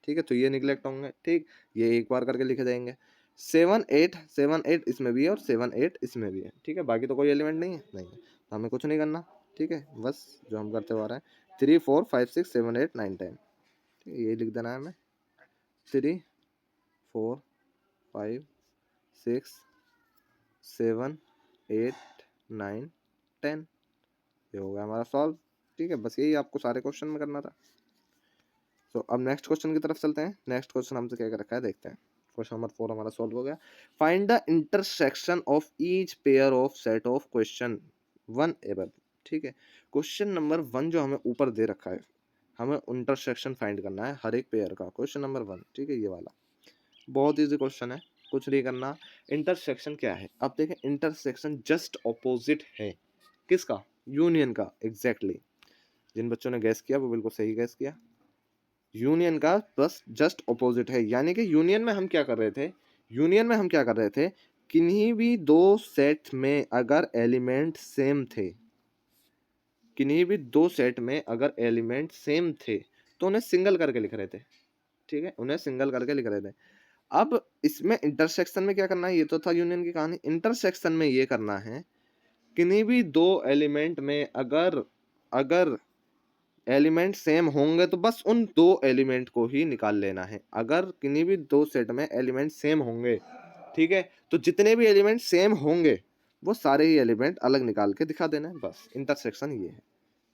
ठीक है, तो ये निगलेक्ट होंगे, ठीक, ये एक बार करके लिखे जाएंगे। 7 8 इसमें भी है और 7 8 इसमें भी है, ठीक है, बाकी तो कोई एलिमेंट नहीं है, नहीं है, तो हमें कुछ नहीं करना, ठीक है, बस जो हम करते हुआ रहे हैं 3 4 5 6 7 8 9 10, ठीक है, ये लिख देना है हमें 3 4 5 6 7 8 9 10, ये हो गया हमारा सॉल्व, ठीक है, बस यही आपको सारे क्वेश्चन में करना था। तो अब नेक्स्ट क्वेश्चन की तरफ चलते हैं। नेक्स्ट क्वेश्चन हमसे क्या क्या रखा है देखते हैं। क्वेश्चन नंबर 4 हमारा सॉल्व हो गया। Find the intersection of each pair of set of question 1 above, ठीक है, क्वेश्चन नंबर 1 जो हमें ऊपर दे रखा है, हमें इंटरसेक्शन फाइंड करना है हर एक पेयर का, क्वेश्चन नंबर 1, ठीक है, ये वाला बहुत इजी क्वेश्चन है, कुछ नहीं करना। इंटरसेक्शन क्या है, अब देखें इंटरसेक्शन जस्ट ऑपोजिट है किसका, यूनियन का, एग्जैक्टली जिन बच्चों ने गैस किया वो बिल्कुल सही गैस किया, यूनियन का बस जस्ट ऑपोजिट है, यानी कि यूनियन में हम क्या कर रहे थे, यूनियन में हम क्या कर रहे थे, किन्हीं भी दो सेट में अगर एलिमेंट सेम थे, किन्हीं भी दो सेट में अगर एलिमेंट सेम थे तो उन्हें सिंगल करके लिख रहे थे, ठीक है, उन्हें सिंगल करके लिख रहे थे। अब इसमें इंटरसेक्शन में क्या करना है, ये तो था यूनियन की कहानी, इंटरसेक्शन में ये करना है किन्हीं भी दो एलिमेंट में अगर अगर एलिमेंट सेम होंगे तो बस उन दो एलिमेंट को ही निकाल लेना है, अगर किन्हीं भी दो सेट में एलिमेंट सेम होंगे, ठीक है, तो जितने भी एलिमेंट सेम होंगे वो सारे ही एलिमेंट अलग निकाल के दिखा देना है, बस इंटरसेक्शन ये है,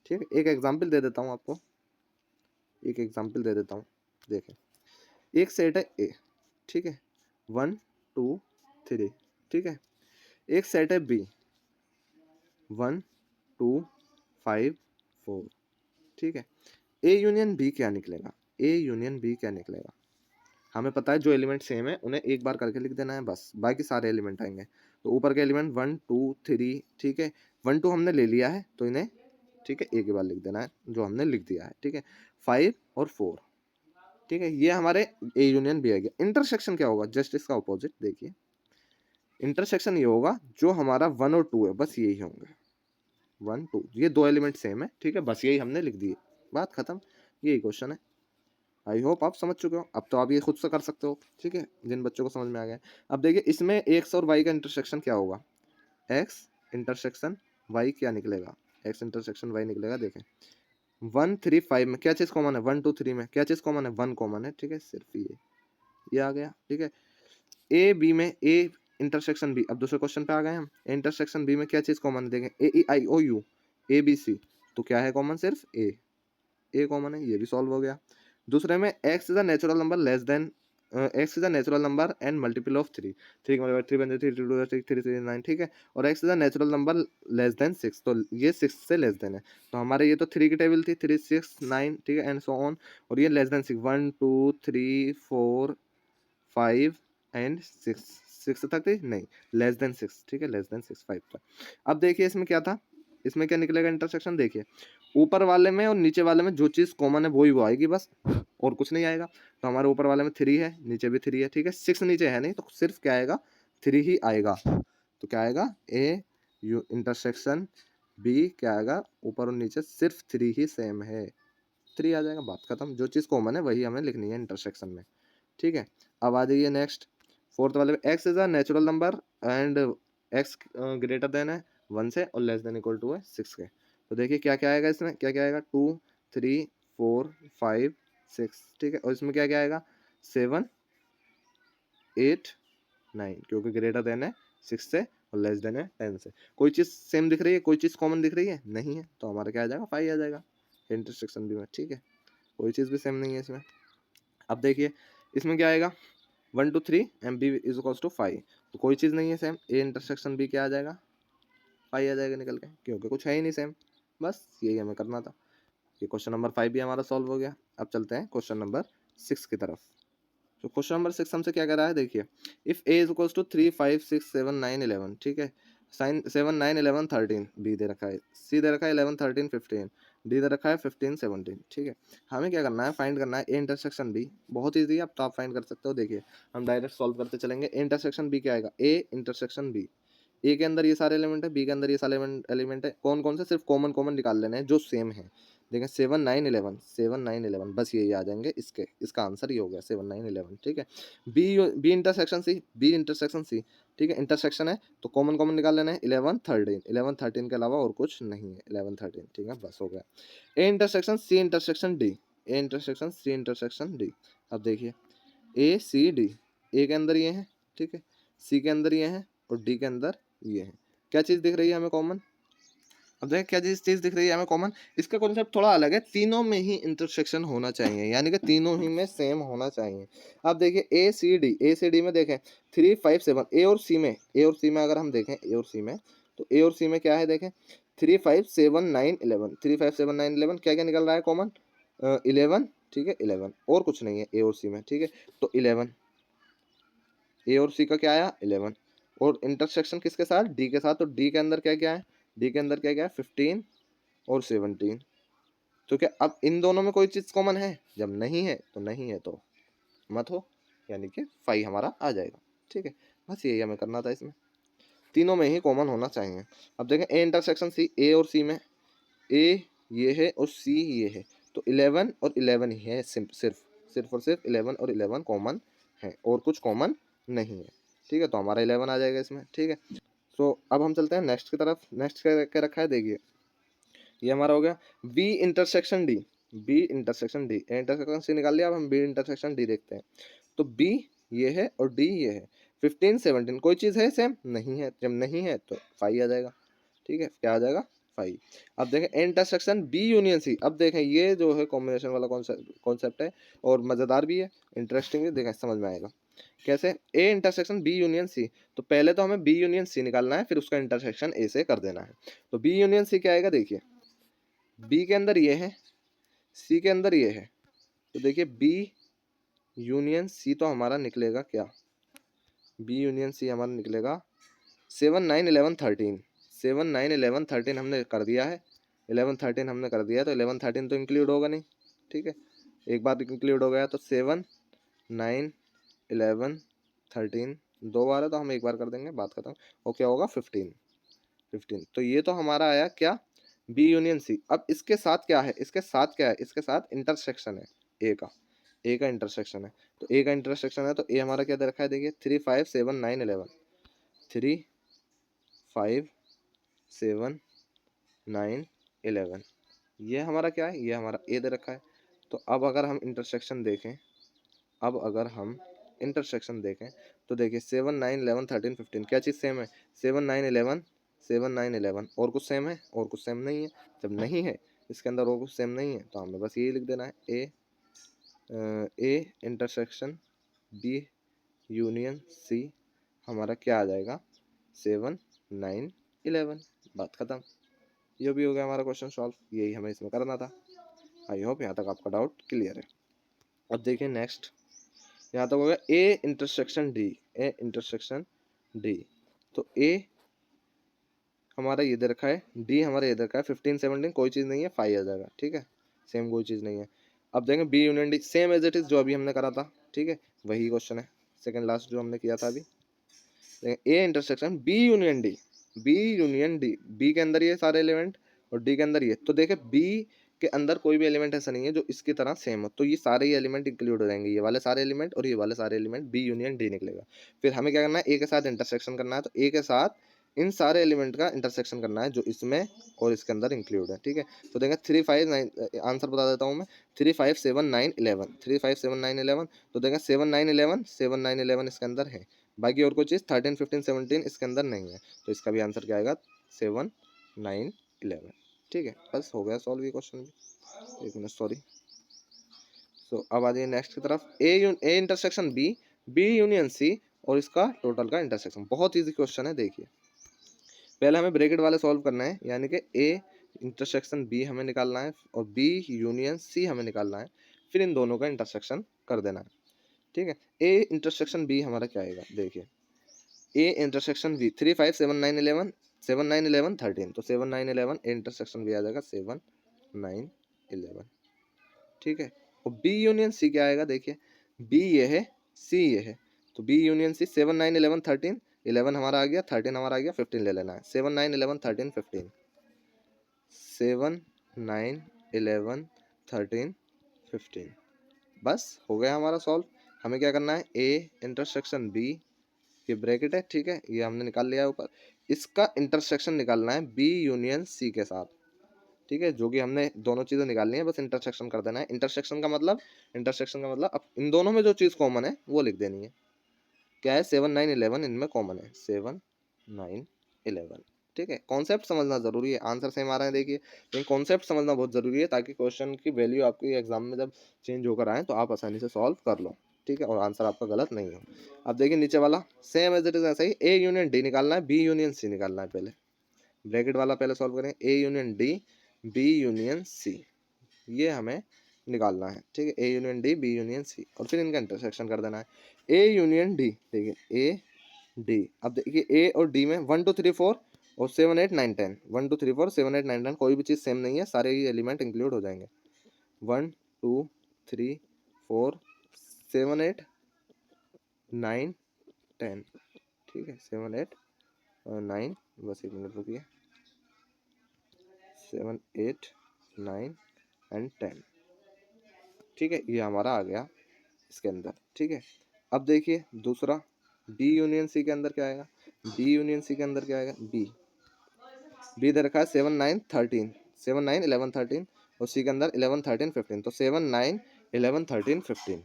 ठीक है। एक एग्जांपल दे देता हूँ आपको, एक एग्जांपल दे देता हूँ, देखें एक सेट है ए, ठीक है, 1 2 3, ठीक है, एक सेट है बी 1 2 5 4, ठीक है, ए यूनियन बी क्या निकलेगा, ए यूनियन बी क्या निकलेगा, हमें पता है जो एलिमेंट सेम है उन्हें एक बार करके लिख देना है, बस बाकी सारे एलिमेंट आएंगे, तो ऊपर के एलिमेंट 1 2 3, ठीक है, 1 2 हमने ले लिया है तो इन्हें, ठीक है, एक ही बार लिख देना है जो हमने लिख दिया है, ठीक है, 5 और 4, ठीक है, ये हमारे ए यूनियन बी आ गया। इंटरसेक्शन क्या होगा, जस्ट इसका ऑपोजिट, देखिए इंटरसेक्शन ये होगा जो हमारा 1 और 2 है बस यही होंगे, 1 2 ये दो एलिमेंट सेम है, ठीक है, बस यही हमने लिख दिए, बात खत्म, यही क्वेश्चन है। आई होप आप समझ चुके हो, अब तो आप ये खुद से कर सकते हो, ठीक है, जिन बच्चों को समझ में आ गया। अब देखिए इसमें एक्स और वाई का इंटरसेक्शन क्या होगा, एक्स इंटरसेक्शन वाई क्या निकलेगा, एक्स इंटरसेक्शन वाई निकलेगा, देखें 1 3 5 में क्या चीज़ कॉमन है, 1 2 3 में क्या चीज़ कॉमन है, 1 कॉमन है, ठीक है, सिर्फ ये आ गया, ठीक है। ए बी में ए इंटरसेक्शन बी, अब दूसरे क्वेश्चन पे आ गए हम, इंटरसेक्शन बी में क्या चीज़ कॉमन है, देखें A E I O U A B C, तो क्या है कॉमन, सिर्फ ए कॉमन है, ये भी सॉल्व हो गया। दूसरे में x is a natural number less then x is a natural number and multiple of 3, 3 का मतलब 3 बन 3 2 6 3 3 9, ठीक है, और x is a natural number less than 6, तो ये 6 से लेस देन है, तो हमारे ये तो 3 की टेबल थी, 3 6 9, ठीक है, एंड सो ऑन, और ये लेस देन 6 1 2 3 4 5 एंड 6 तक थी नहीं, लेस देन 6, ठीक है, लेस देन 6 5 तक। अब देखिए इसमें क्या था, इसमें क्या निकलेगा इंटरसेक्शन, देखिए ऊपर वाले में और नीचे वाले में जो चीज़ कॉमन है वो आएगी बस, और कुछ नहीं आएगा, तो हमारे ऊपर वाले में 3 है, नीचे भी 3 है, ठीक है, 6 नीचे है नहीं, तो सिर्फ क्या आएगा 3 ही आएगा, तो क्या आएगा ए यू इंटरसेक्शन बी क्या आएगा, ऊपर और नीचे सिर्फ 3 ही सेम है, 3 आ जाएगा, बात खत्म, जो चीज़ कॉमन है वही हमें लिखनी है इंटरसेक्शन में, ठीक है। अब आ जाइए नेक्स्ट फोर्थ वाले में, x is a natural number and x greater than है 1 से और लेस देन इक्वल टू है 6 के, तो देखिए क्या क्या आएगा इसमें, क्या क्या आएगा 2 3 4 5 6, ठीक है, और इसमें क्या क्या आएगा 7 8 9, क्योंकि ग्रेटर देन है 6 से और लेस देन है 10 से, कोई चीज़ सेम दिख रही है, कोई चीज़ कॉमन दिख रही है नहीं है, तो हमारा क्या आ जाएगा 5 आ जाएगा इंटरसेक्शन भी में, ठीक है, कोई चीज़ भी सेम नहीं है इसमें। अब देखिए इसमें क्या आएगा 1 2 3 M B is equals to 5, तो कोई चीज़ नहीं है सेम, ए इंटरसेक्शन बी क्या आ जाएगा 5 आ जाएगा निकल के, क्योंकि कुछ है ही नहीं सेम, बस यही हमें करना था। ये क्वेश्चन नंबर 5 भी हमारा सॉल्व हो गया। अब चलते हैं क्वेश्चन नंबर 6 की तरफ। तो क्वेश्चन नंबर 6 हमसे क्या कह रहा है, देखिए if A is equals to 3 5 6 7 9 11, ठीक है, साइन 7 9 11 13 बी दे रखा है, सी दे रखा है 11 13 15, डी दे रखा है 15 17, ठीक है। हमें क्या करना है, फाइंड करना है ए इंटरसेक्शन बी। बहुत ईजी है, अब तो आप फाइंड कर सकते हो। देखिए हम डायरेक्ट सॉल्व करते चलेंगे। ए इंटरसेक्शन बी क्या आएगा, ए इंटरसेक्शन बी। ए के अंदर ये सारे एलिमेंट है, बी के अंदर ये सारे एलिमेंट है। कौन कौन से, सिर्फ कॉमन कॉमन निकाल लेने हैं जो सेम है। देखें 7 9 11, 7 9 11, बस यही आ जाएंगे इसके, इसका आंसर ये हो गया 7 9 11, ठीक है। B B intersection C, B intersection C, ठीक है। इंटरसेक्शन है तो कॉमन कॉमन निकाल लेना है। 11 13, 11 13 के अलावा और कुछ नहीं है, 11 13, ठीक है, बस हो गया। A intersection C intersection D, A intersection C intersection D. अब देखिए ए सी डी, ए के अंदर ये है, ठीक है, सी के अंदर ये है और डी के अंदर ये है। क्या चीज़ दिख रही है हमें कॉमन, अब देखिए क्या चीज़ दिख रही है हमें कॉमन। इसका कॉन्सेप्ट थोड़ा अलग है, तीनों में ही इंटरसेक्शन होना चाहिए, यानी कि तीनों ही में सेम होना चाहिए। अब देखिए ए सी डी, ए सी डी में देखें 3 5 7, ए और सी में, ए और सी में अगर हम देखें, ए और सी में, तो ए और सी में क्या है, देखें 3 5 7 9 11, 3 5 7 9 11, क्या क्या निकल रहा है कॉमन, 11, ठीक है, 11 और कुछ नहीं है ए और सी में, ठीक है। तो 11, ए और सी का क्या आया 11, और इंटरसेक्शन किसके साथ, डी के साथ। तो डी के अंदर क्या क्या है, डी के अंदर क्या क्या है 15 और 17। तो क्या अब इन दोनों में कोई चीज़ कॉमन है, जब नहीं है तो नहीं है, तो मत हो, यानी कि 5 हमारा आ जाएगा, ठीक है। बस यही हमें करना था, इसमें तीनों में ही कॉमन होना चाहिए। अब देखें ए इंटरसेक्शन सी, ए और सी में, ए ये है और सी ये है, तो 11 और 11 ही है, सिर्फ और सिर्फ 11 और 11 कॉमन है, और कुछ कॉमन नहीं है, ठीक है। तो हमारा 11 आ जाएगा इसमें, ठीक है। सो अब हम चलते हैं नेक्स्ट की तरफ। नेक्स्ट क्या रखा है, देखिए ये हमारा हो गया B intersection D, B intersection D, A intersection C निकाल लिया। अब हम बी इंटरसेक्शन डी देखते हैं। तो बी ये है और डी ये है, 15 17 कोई चीज़ है सेम, नहीं है। जब नहीं है तो 5 आ जाएगा, ठीक है, क्या आ जाएगा 5। अब देखें A intersection B union C. अब देखें ये जो है कॉम्बिनेशन वाला कॉन्सेप्ट है, और मज़ेदार भी है, इंटरेस्टिंग भी, देखें समझ में आएगा कैसे। A intersection B union C, तो पहले तो हमें बी यूनियन सी निकालना है, फिर उसका इंटरसेक्शन ए से कर देना है। तो बी यूनियन सी क्या आएगा, देखिए बी के अंदर ये है, सी के अंदर ये है, तो देखिए बी यूनियन सी तो हमारा निकलेगा क्या, बी यूनियन सी हमारा निकलेगा 7 9 11 13, 7 9 11 13 हमने कर दिया है, 11 13 हमने कर दिया है, तो 11 13 तो इंक्लूड होगा नहीं, ठीक है। एक बार इंक्लूड हो गया तो 7 9 11 13 दो बार है, तो हम एक बार कर देंगे, बात खत्म। और क्या होगा 15 15। तो ये तो हमारा आया क्या, बी यूनियन सी। अब इसके साथ क्या है, इसके साथ क्या है, इसके साथ इंटरसेक्शन है ए का, ए का इंटरसेक्शन है। तो ए का इंटरसेक्शन है, तो ए हमारा क्या दे रखा है, देखिए 3 5 7 9 11, 3 5 7 9 11, ये हमारा क्या है, ये हमारा ए दे रखा है। तो अब अगर हम इंटरसेक्शन देखें, अब अगर हम इंटरसेक्शन देखें, तो देखिए 7 9 11 13 15 क्या चीज़ सेम है, 7 9 11, 7 9 11, और कुछ सेम है, और कुछ सेम नहीं है। जब नहीं है इसके अंदर और कुछ सेम नहीं है, तो हमें बस यही लिख देना है A intersection B union C हमारा क्या आ जाएगा 7 9 11, बात खत्म। ये भी हो गया हमारा क्वेश्चन सॉल्व, यही हमें इसमें करना था। आई होप यहाँ तक आपका डाउट क्लियर है। अब देखिए नेक्स्ट, यहाँ तक हो गया A intersection D, A intersection D. तो ए हमारा ये दे रखा है, डी हमारा ये दे रखा है, 15 17 कोई चीज़ नहीं है, 5 आ जाएगा, ठीक है, सेम कोई चीज़ नहीं है। अब देखेंगे B union D, same as it is जो अभी हमने करा था, ठीक है, वही क्वेश्चन है, सेकंड लास्ट जो हमने किया था अभी। A intersection B union D, B union D, B के अंदर ये सारे एलिमेंट और डी के अंदर ये। तो देखिए बी के अंदर कोई भी एलिमेंट ऐसा नहीं है जो इसकी तरह सेम हो, तो ये सारे ही एलिमेंट इंक्लूड हो जाएंगे, ये वाले सारे एलिमेंट और ये वाले सारे एलिमेंट, बी यूनियन डी निकलेगा। फिर हमें क्या करना है, ए के साथ इंटरसेक्शन करना है, तो ए के साथ इन सारे एलिमेंट का इंटरसेक्शन करना है जो इसमें और इसके अंदर इंक्लूड है, ठीक है। तो देखें 3 5 9, आंसर बता देता हूँ मैं, 3 5 7 9 11, 3 5 7 9 11। तो देखें 7 9 11, 7 9 11 इसके अंदर है, बाकी और कोई चीज़ 13 15 17 इसके अंदर नहीं है, तो इसका भी आंसर क्या आएगा 7 9 11, ठीक है। बस हो गया सॉल्व ये क्वेश्चन भी। एक मिनट सॉरी। सो अब आ जाइए नेक्स्ट की तरफ, A intersection B, B union C और इसका टोटल का इंटरसेक्शन। बहुत ईजी क्वेश्चन है, देखिए पहले हमें ब्रैकेट वाले सॉल्व करना है, यानी कि ए इंटरसेक्शन बी हमें निकालना है और बी यूनियन सी हमें निकालना है, फिर इन दोनों का इंटरसेक्शन कर देना है, ठीक है। ए इंटरसेक्शन बी हमारा क्या आएगा, देखिए ए इंटरसेक्शन बी 3 5 7 9 11, 7 9 11 13, तो 7 9 11 ए इंटरसेक्शन बी आ जाएगा 7 9, 11, ठीक है। और बी यूनियन सी क्या आएगा, देखिए बी ये है, सी ये है, तो बी यूनियन सी 7, 9, 11, 13, 11 हमारा आ गया, 13 हमारा आ गया, 15 ले लेना है। 7, 9, 11, 13, 15, 7, 9, 11, 13, 15, बस हो गया हमारा सॉल्व। हमें क्या करना है, ए इंटरसेक्शन बी, ये ब्रैकेट है, ठीक है, ये हमने निकाल लिया है ऊपर। इसका इंटरसेक्शन निकालना है बी यूनियन सी के साथ, ठीक है, जो कि हमने दोनों चीजें निकालनी है, बस इंटरसेक्शन कर देना है। इंटरसेक्शन का मतलब अब इन दोनों में जो चीज कॉमन है वो लिख देनी है। क्या है, 7, 9, 11 इनमें कॉमन है, 7, 9, 11, ठीक है। कॉन्सेप्ट समझना जरूरी है, आंसर सेम आ रहा है देखिए, लेकिन कॉन्सेप्ट समझना बहुत जरूरी है, ताकि क्वेश्चन की वैल्यू आपकी एग्जाम में जब चेंज होकर आए तो आप आसानी से सॉल्व कर लो, ठीक है, और आंसर आपका गलत नहीं हो। अब देखिए नीचे वाला सेम एज इट इज ऐसा ही, ए यूनियन डी निकालना है, बी यूनियन सी निकालना है। पहले ब्रैकेट वाला पहले सॉल्व करें, A union D, B union C, ये हमें निकालना है, ठीक है, A union D, B union C, और फिर इनका इंटरसेक्शन कर देना है। ए यूनियन डी, देखिए ए डी, अब देखिए ए और डी में 1 2 3 4 और 7 8 9 10, 1 2 3 4 7 8 9 10, कोई भी चीज़ सेम नहीं है, सारे ही एलिमेंट इंक्लूड हो जाएंगे। 1 2 3 4 7 8 9 10, ठीक है, 7 8 9, बस एक मिनट रुकिए, 7 8 9 एंड 10, ठीक है, ये हमारा आ गया इसके अंदर, ठीक है। अब देखिए दूसरा, बी यूनियन सी के अंदर क्या आएगा, बी यूनियन सी के अंदर क्या आएगा, बी दे रखा है 7 9 13, 7 9 11 13, और सी के अंदर 11 13 15, तो 7 9 11 13 15,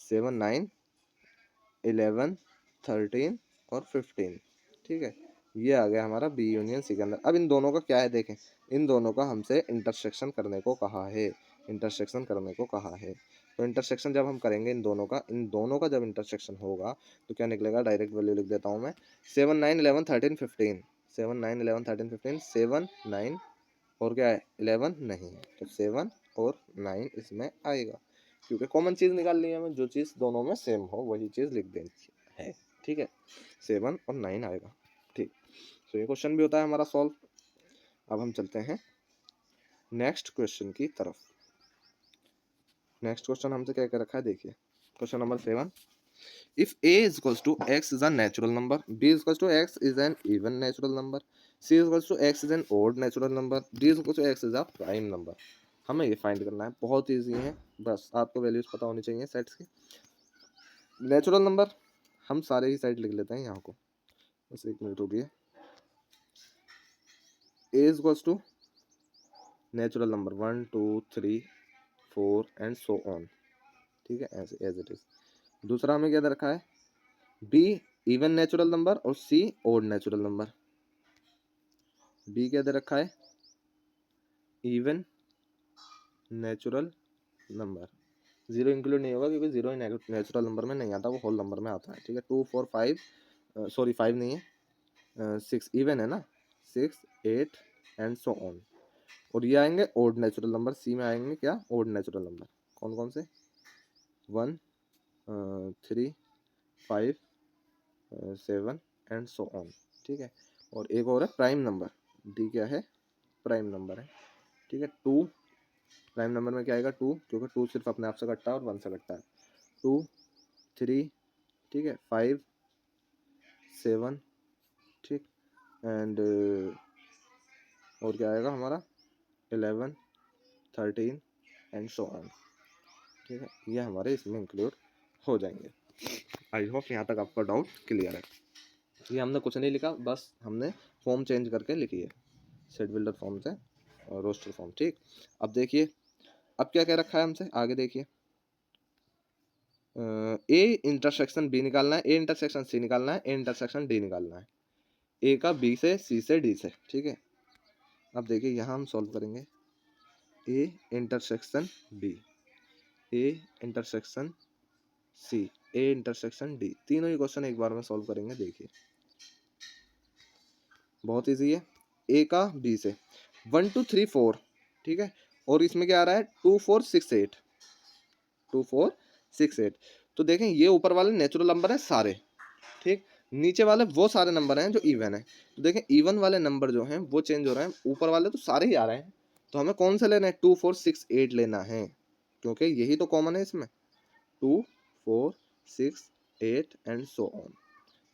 7 9 11 13 और 15, ठीक है, ये आ गया हमारा बी यूनियन सी के अंदर। अब इन दोनों का क्या है, देखें, इन दोनों का हमसे इंटरसेक्शन करने को कहा है, इंटरसेक्शन करने को कहा है। तो इंटरसेक्शन जब हम करेंगे इन दोनों का जब इंटरसेक्शन होगा तो क्या निकलेगा, डायरेक्ट वैल्यू लिख देता हूँ मैं, 7 9 11 13 15, 7 9 11 13 15, 7 9 और क्या है 11 नहीं है, तो 7 और 9 इसमें आएगा, क्योंकि कॉमन चीज़ निकाल ली है हमें, जो चीज़ दोनों में सेम हो वही चीज़ लिख देनी है, ठीक है, 7 और 9 आएगा, ठीक। तो ये क्वेश्चन भी होता है हमारा सॉल्व। अब हम चलते हैं नेक्स्ट क्वेश्चन की तरफ। नेक्स्ट क्वेश्चन हमसे क्या कर रखा है, देखिए question number 7, if a is equals to x is a natural number, b is equals to x is an even natural number, c is equals to x is an odd natural number, d is equals to x is a prime number, हमें ये find करना है, बहुत easy है, बस आपको values पता होनी चाहिए सेट्स की। नेचुरल नंबर हम सारे ही साइड लिख लेते हैं यहाँ को, बस एक मिनट रुकिए, a is equals to natural number 1 2 3 4 and so on, ठीक है, ऐसे एज इट इज। दूसरा हमें क्या दे रखा है, बी इवन नेचुरल नंबर और सी ओड नेचुरल नंबर। बी क्या दे रखा है, even natural number, zero include नहीं होगा क्योंकि जीरो नेचुरल नंबर में नहीं आता, वो होल नंबर में आता है, ठीक है। 2 4 5 सॉरी 5 नहीं है, 6 इवन है ना, 6 8 एंड सो ऑन। और ये आएंगे ओड नेचुरल नंबर, सी में आएंगे क्या, ओड नेचुरल नंबर, कौन कौन से, 1 3 5 7 एंड सो ऑन, ठीक है। और एक और है प्राइम नंबर, डी क्या है, प्राइम नंबर है, ठीक है। 2 प्राइम नंबर में क्या आएगा, 2, क्योंकि 2 सिर्फ अपने आप से कटता है और 1 से कटता है, 2 3, ठीक है, 5 7, ठीक, एंड और क्या आएगा हमारा 11 13 एंड सो ऑन, ठीक है, ये हमारे इसमें इंक्लूड हो जाएंगे। आई होप यहाँ तक आपका डाउट क्लियर है। ये हमने कुछ नहीं लिखा, बस हमने फॉर्म चेंज करके लिखी है, सेट बिल्डर फॉर्म से और रोस्टर फॉर्म, ठीक। अब देखिए अब क्या कह रखा है हमसे, आगे देखिए, ए इंटरसेक्शन बी निकालना है, ए इंटरसेक्शन सी निकालना है, ए इंटरसेक्शन डी निकालना है, ए का बी से, सी से, डी से, ठीक है। अब देखिए यहाँ हम सॉल्व करेंगे, A intersection B, A intersection C, A intersection D, तीनों ही क्वेश्चन एक बार में सॉल्व करेंगे। देखिए बहुत इजी है, ए का बी से 1 2 3 4, ठीक है, और इसमें क्या आ रहा है 2 4 6 8, 2 4 6 8, तो देखें ये ऊपर वाले नेचुरल नंबर हैं सारे, ठीक, नीचे वाले वो सारे नंबर हैं जो इवन है, तो देखें इवन वाले नंबर जो हैं वो चेंज हो रहे हैं, ऊपर वाले तो सारे ही आ रहे हैं, तो हमें कौन सा लेना है, 2 4 6 8 लेना है, क्योंकि यही तो कॉमन है इसमें, 2 4 6 8 एंड सो ऑन,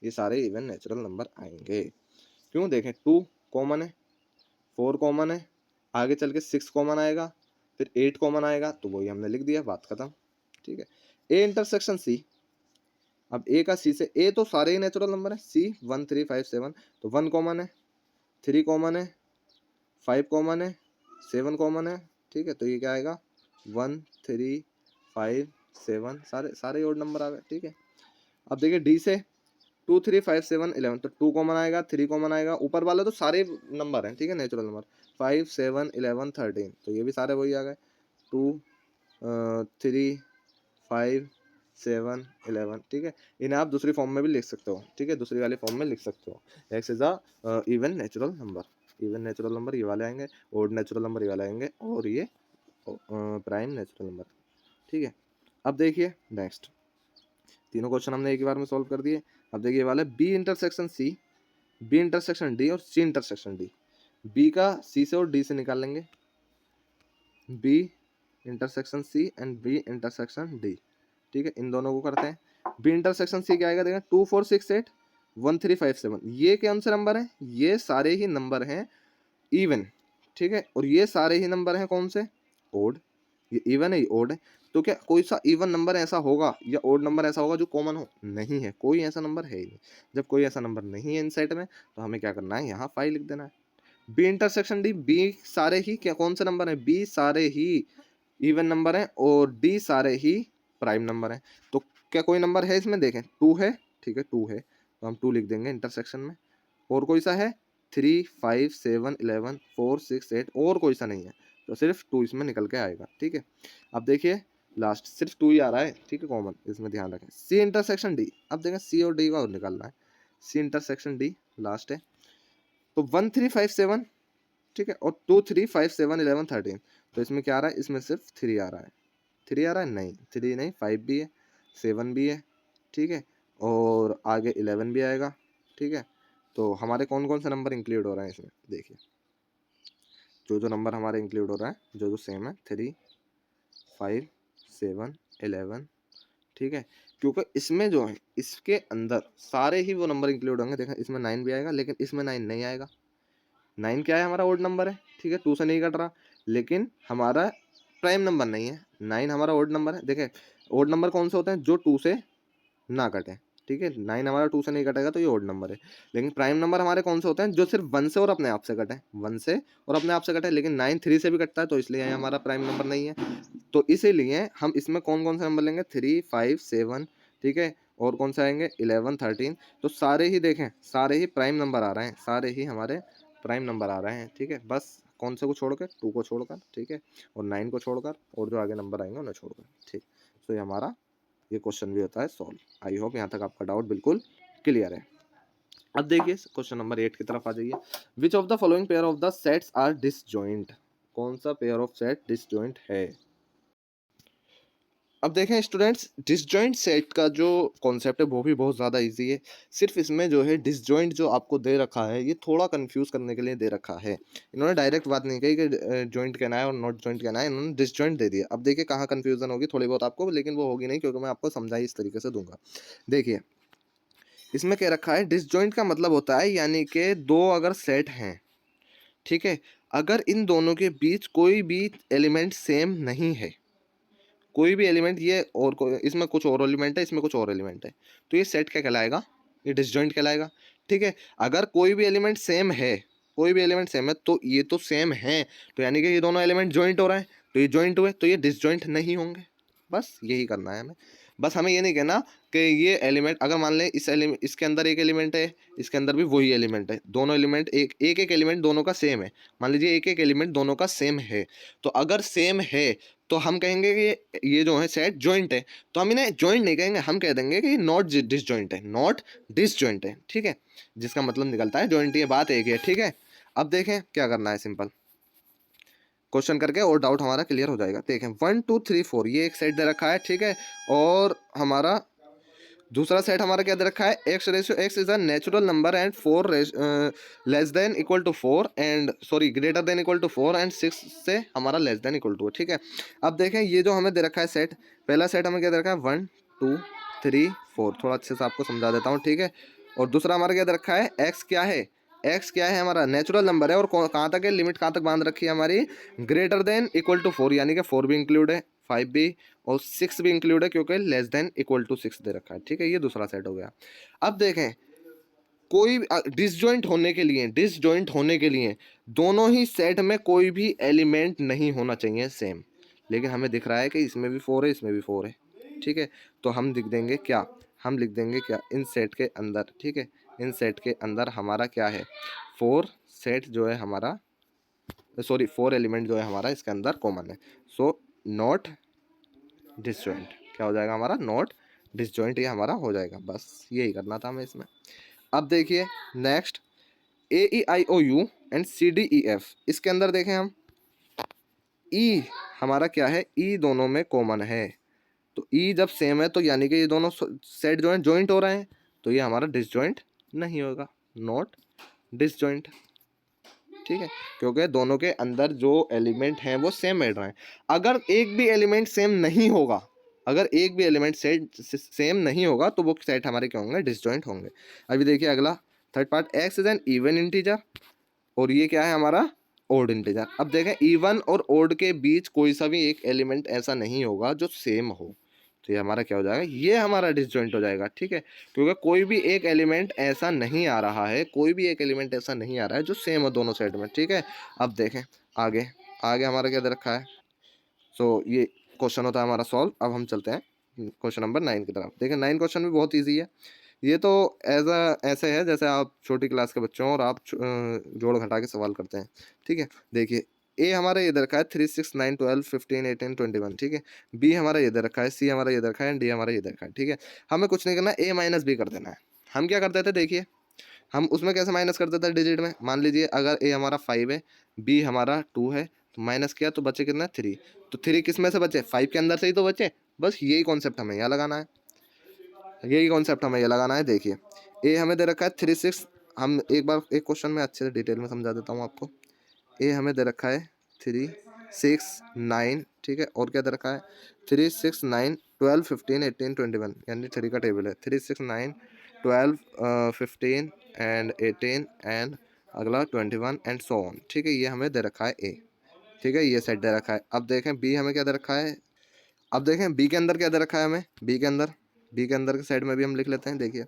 ये सारे इवन नेचुरल नंबर आएंगे। क्यों, देखें 2 कॉमन है, 4 कॉमन है, आगे चल के 6 कॉमन आएगा, फिर 8 कॉमन आएगा, तो वही हमने लिख दिया, बात खत्म। ठीक है, ए इंटरसेक्शन सी, अब ए का सी से, ए तो सारे ही नेचुरल नंबर है, सी 1 3 5 7, तो 1 कॉमन है, 3 कॉमन है, 5 कॉमन है, 7 कॉमन है। ठीक है, तो ये क्या आएगा, 1 3 5 7, सारे सारे ओड नंबर आ गए। ठीक है, अब देखिए डी से 2 3 5 7 11, तो 2 कॉमन आएगा, 3 कॉमन आएगा, ऊपर वाले तो सारे नंबर हैं, ठीक है, नेचुरल नंबर, 5 7 11 13, तो ये भी सारे वही आ गए, 2 3 5 7 11। ठीक है, इन्हें आप दूसरी फॉर्म में भी लिख सकते हो, ठीक है, दूसरी वाली फॉर्म में लिख सकते हो, x is a even natural number, even natural number ये वाले आएंगे, ओड नेचुरल नंबर ये वाले आएंगे, और ये प्राइम नेचुरल नंबर। ठीक है, अब देखिए नेक्स्ट, तीनों क्वेश्चन हमने एक ही बार में सॉल्व कर दिए। अब देखिए वाले B intersection C, B intersection D और सी इंटरसेक्शन डी, बी का सी से और डी से निकाल लेंगे, B intersection C and B intersection D. ठीक है, इन दोनों को करते हैं, बी इंटरसेक्शन सी क्या आएगा, देखा 2 4 6 8 1 3 5 7, ये कौन से नंबर है, ये सारे ही नंबर हैं इवन। ठीक है, और ये सारे ही नंबर हैं कौन से, ओड, ये इवन है, ये ओड है, तो क्या कोई सा इवन नंबर ऐसा होगा या ओड नंबर ऐसा होगा जो कॉमन हो, नहीं है, कोई ऐसा नंबर है ही नहीं। जब कोई ऐसा नंबर नहीं है इन सेट में, तो हमें क्या करना है, यहाँ 5 लिख देना है। बी इंटरसेक्शन डी, बी सारे ही क्या कौन से नंबर है, बी सारे ही इवन नंबर है और डी सारे ही प्राइम नंबर है, तो क्या कोई नंबर है इसमें, देखें 2 है, ठीक है 2 है, तो हम 2 लिख देंगे इंटरसेक्शन में, और कोई सा है 3 5 7 11 4 6 8, और कोई सा नहीं है, तो सिर्फ 2 इसमें निकल के आएगा। ठीक है, अब देखिए लास्ट सिर्फ 2 ही आ रहा है, ठीक है, कॉमन, इसमें ध्यान रखें। सी इंटरसेक्शन डी, अब देखें सी और डी का और निकालना है, सी इंटरसेक्शन डी लास्ट है, तो 1 3 5 7, ठीक है, और 2 3 5 7 11 13, तो इसमें क्या आ रहा है, इसमें सिर्फ 3 आ रहा है, 3 आ रहा है, नहीं 3 नहीं, 5 भी है, 7 भी है, ठीक है, और आगे 11 भी आएगा। ठीक है, तो हमारे कौन कौन से नंबर इंक्लूड हो रहे हैं इसमें, देखिए जो जो नंबर हमारे इंक्लूड हो रहा है, जो जो सेम है, 3 5 7 11। ठीक है, क्योंकि इसमें जो है इसके अंदर सारे ही वो नंबर इंक्लूड होंगे, देखा इसमें 9 भी आएगा, लेकिन इसमें 9 नहीं आएगा, 9 क्या है, हमारा ओड नंबर है, ठीक है, 2 से नहीं कट रहा, लेकिन हमारा प्राइम नंबर नहीं है, 9 हमारा ओड नंबर है। देखें ओड नंबर कौन से होते हैं, जो 2 से ना कटे, ठीक है, 9 हमारा 2 से नहीं कटेगा, तो ये ओड नंबर है। लेकिन प्राइम नंबर हमारे कौन से होते हैं, जो सिर्फ 1 से और अपने आप से कटे, 1 से और अपने आप से कटे, लेकिन 9 3 से भी कटता है, तो इसलिए ये हमारा प्राइम नंबर नहीं है। तो इसीलिए हम इसमें कौन कौन से नंबर लेंगे, 3 5 7, ठीक है, और कौन से आएंगे 11 13, तो सारे ही देखें सारे ही प्राइम नंबर आ रहे हैं, सारे ही हमारे प्राइम नंबर आ रहे हैं। ठीक है, बस कौन से को छोड़कर, 2 को छोड़कर, ठीक है, और 9 को छोड़कर, और जो आगे नंबर आएंगे उन्हें छोड़कर। ठीक, तो ये हमारा ये क्वेश्चन भी होता है सॉल्व। आई होप यहाँ तक आपका डाउट बिल्कुल क्लियर है। अब देखिए क्वेश्चन नंबर 8 की तरफ आ जाइए। Which of the following pair of the sets are disjoint, कौन सा पेयर ऑफ सेट डिसजॉइंट है। अब देखें स्टूडेंट्स, डिसजॉइंट सेट का जो कॉन्सेप्ट है वो भी बहुत ज़्यादा इजी है। सिर्फ इसमें जो है डिसजॉइंट जो आपको दे रखा है, ये थोड़ा कंफ्यूज करने के लिए दे रखा है। इन्होंने डायरेक्ट बात नहीं कही कि जॉइंट कहना है और नॉट जॉइंट कहना है, इन्होंने डिसजॉइंट दे दिया। अब देखिए कहाँ कंफ्यूजन होगी थोड़ी बहुत आपको, लेकिन वो होगी नहीं, क्योंकि मैं आपको समझाई इस तरीके से दूंगा। देखिए इसमें क्या रखा है, डिसजॉइंट का मतलब होता है यानी कि दो अगर सेट हैं, ठीक है, अगर इन दोनों के बीच कोई भी एलिमेंट सेम नहीं है, कोई भी एलिमेंट ये और इसमें कुछ और एलिमेंट है, इसमें कुछ और एलिमेंट है, तो ये सेट क्या कहलाएगा, ये डिसजॉइंट कहलाएगा। ठीक है, अगर कोई भी एलिमेंट सेम है, कोई भी एलिमेंट सेम है, तो ये तो सेम है, तो यानी कि ये दोनों एलिमेंट जॉइंट हो रहे हैं, तो ये जॉइंट हुए, तो ये डिसजॉइंट नहीं होंगे। बस यही करना है हमें। बस हमें ये नहीं कहना कि ये एलिमेंट, अगर मान लें इस एलिमेंट, इसके अंदर एक एलिमेंट है, इसके अंदर भी वही एलिमेंट है, दोनों एलिमेंट एक एक एलिमेंट दोनों का सेम है, मान लीजिए एक एक एलिमेंट दोनों का सेम है, तो अगर सेम है तो हम कहेंगे कि ये जो है सेट जॉइंट है। तो हम इन्हें जॉइंट नहीं कहेंगे, हम कह देंगे कि नॉट डिसजॉइंट है, नॉट डिसजॉइंट है। ठीक है, जिसका मतलब निकलता है जॉइंट, ये बात एक है। ठीक है, अब देखें क्या करना है, सिंपल क्वेश्चन करके और डाउट हमारा क्लियर हो जाएगा। देखें 1 2 3 4 ये एक सेट दे रखा है, ठीक है, और हमारा दूसरा सेट हमारा क्या दे रखा है, x ratio x is a natural number and 4 less than equal to 4 and sorry greater than equal to 4 and 6 से हमारा लेस देन इक्वल टू, ठीक है। अब देखें ये जो हमें दे रखा है सेट, पहला सेट हमें क्या दे रखा है 1 2 3 4, थोड़ा अच्छे से आपको समझा देता हूँ, ठीक है। और दूसरा हमारा क्या दे रखा है, एक्स क्या है, एक्स क्या है हमारा नेचुरल नंबर है और कहाँ तक है, लिमिट कहाँ तक बांध रखी है हमारी, ग्रेटर देन इक्वल टू 4, यानी कि 4 भी इंक्लूड है, 5 भी और 6 भी इंक्लूड है क्योंकि लेस देन इक्वल टू 6 दे रखा है, ठीक है। ये दूसरा सेट हो गया। अब देखें कोई डिसजॉइंट होने के लिए दोनों ही सेट में कोई भी एलिमेंट नहीं होना चाहिए सेम, लेकिन हमें दिख रहा है कि इसमें भी 4 है इसमें भी 4 है, ठीक है। तो हम लिख देंगे क्या, हम लिख देंगे क्या, इन सेट के अंदर, ठीक है, इन सेट के अंदर हमारा क्या है, 4 सेट जो है हमारा, सॉरी 4 एलिमेंट जो है हमारा इसके अंदर कॉमन है। सो नॉट डिसजॉइंट, क्या हो जाएगा हमारा, नॉट डिसजॉइंट, ये हमारा हो जाएगा। बस यही करना था हमें इसमें। अब देखिए next, A E I O U and C D E F, इसके अंदर देखें हम ई हमारा क्या है, ई दोनों में कॉमन है, तो ई जब सेम है तो यानी कि ये दोनों सेट जो है जॉइंट हो रहे हैं, तो ये हमारा डिसजॉइंट नहीं होगा, नॉट डिसजॉइंट, ठीक है, क्योंकि दोनों के अंदर जो एलिमेंट हैं वो सेम बैठ रहे हैं। अगर एक भी एलिमेंट सेम नहीं होगा, अगर एक भी एलिमेंट सेट सेम नहीं होगा तो वो सेट हमारे क्या होंगे, डिसजॉइंट होंगे। अभी देखिए अगला third part, x is an even integer और ये क्या है हमारा, ओड इंटीजर। अब देखें इवन और ओड के बीच कोई सा भी एक एलिमेंट ऐसा नहीं होगा जो सेम हो, तो ये हमारा क्या हो जाएगा, ये हमारा डिसजॉइंट हो जाएगा, ठीक है, क्योंकि कोई भी एक एलिमेंट ऐसा नहीं आ रहा है, कोई भी एक एलिमेंट ऐसा नहीं आ रहा है जो सेम हो दोनों साइड में, ठीक है। अब देखें आगे, आगे हमारा क्या दे रखा है, सो ये क्वेश्चन होता है हमारा सॉल्व। अब हम चलते हैं क्वेश्चन नंबर 9 की तरफ। देखें 9 क्वेश्चन भी बहुत ईजी है, ये तो ऐसे है जैसे आप छोटी क्लास के बच्चों और आप जोड़ घटा के सवाल करते हैं, ठीक है। देखिए ए हमारा ये दे रखा है 3 6 9 12 15 18 21, ठीक है। बी हमारा ये दे रखा है, सी हमारा ये दे रखा है, डी हमारा ये दे रखा है, ठीक है। हमें कुछ नहीं करना, ए माइनस बी कर देना है। हम क्या करते थे, देखिए हम उसमें कैसे माइनस करते थे डिजिट में, मान लीजिए अगर ए हमारा 5 है, बी हमारा 2 है, तो माइनस किया तो बचे कितना 3, तो 3 किस में से बचे, 5 के अंदर से ही तो बचे। बस यही कॉन्सेप्ट हमें यहाँ लगाना है, यही कॉन्सेप्ट हमें ये लगाना है। देखिए ए हमें दे रखा है 3 6, हम एक बार एक क्वेश्चन में अच्छे से डिटेल में समझा देता हूँ आपको। ए हमें दे रखा है 3 6 9, ठीक है, और क्या दे रखा है 3 6 9 12 15 18 21, यानी 3 का टेबल है, 3 6 9 12 15 एंड 18 एंड अगला 21 एंड सो ऑन, ठीक है। ये हमें दे रखा है ए, ठीक है, ये सेट दे रखा है। अब देखें बी हमें क्या दे रखा है, अब देखें बी के अंदर क्या दे रखा है हमें, बी के अंदर के साइड में भी हम लिख लेते हैं। देखिए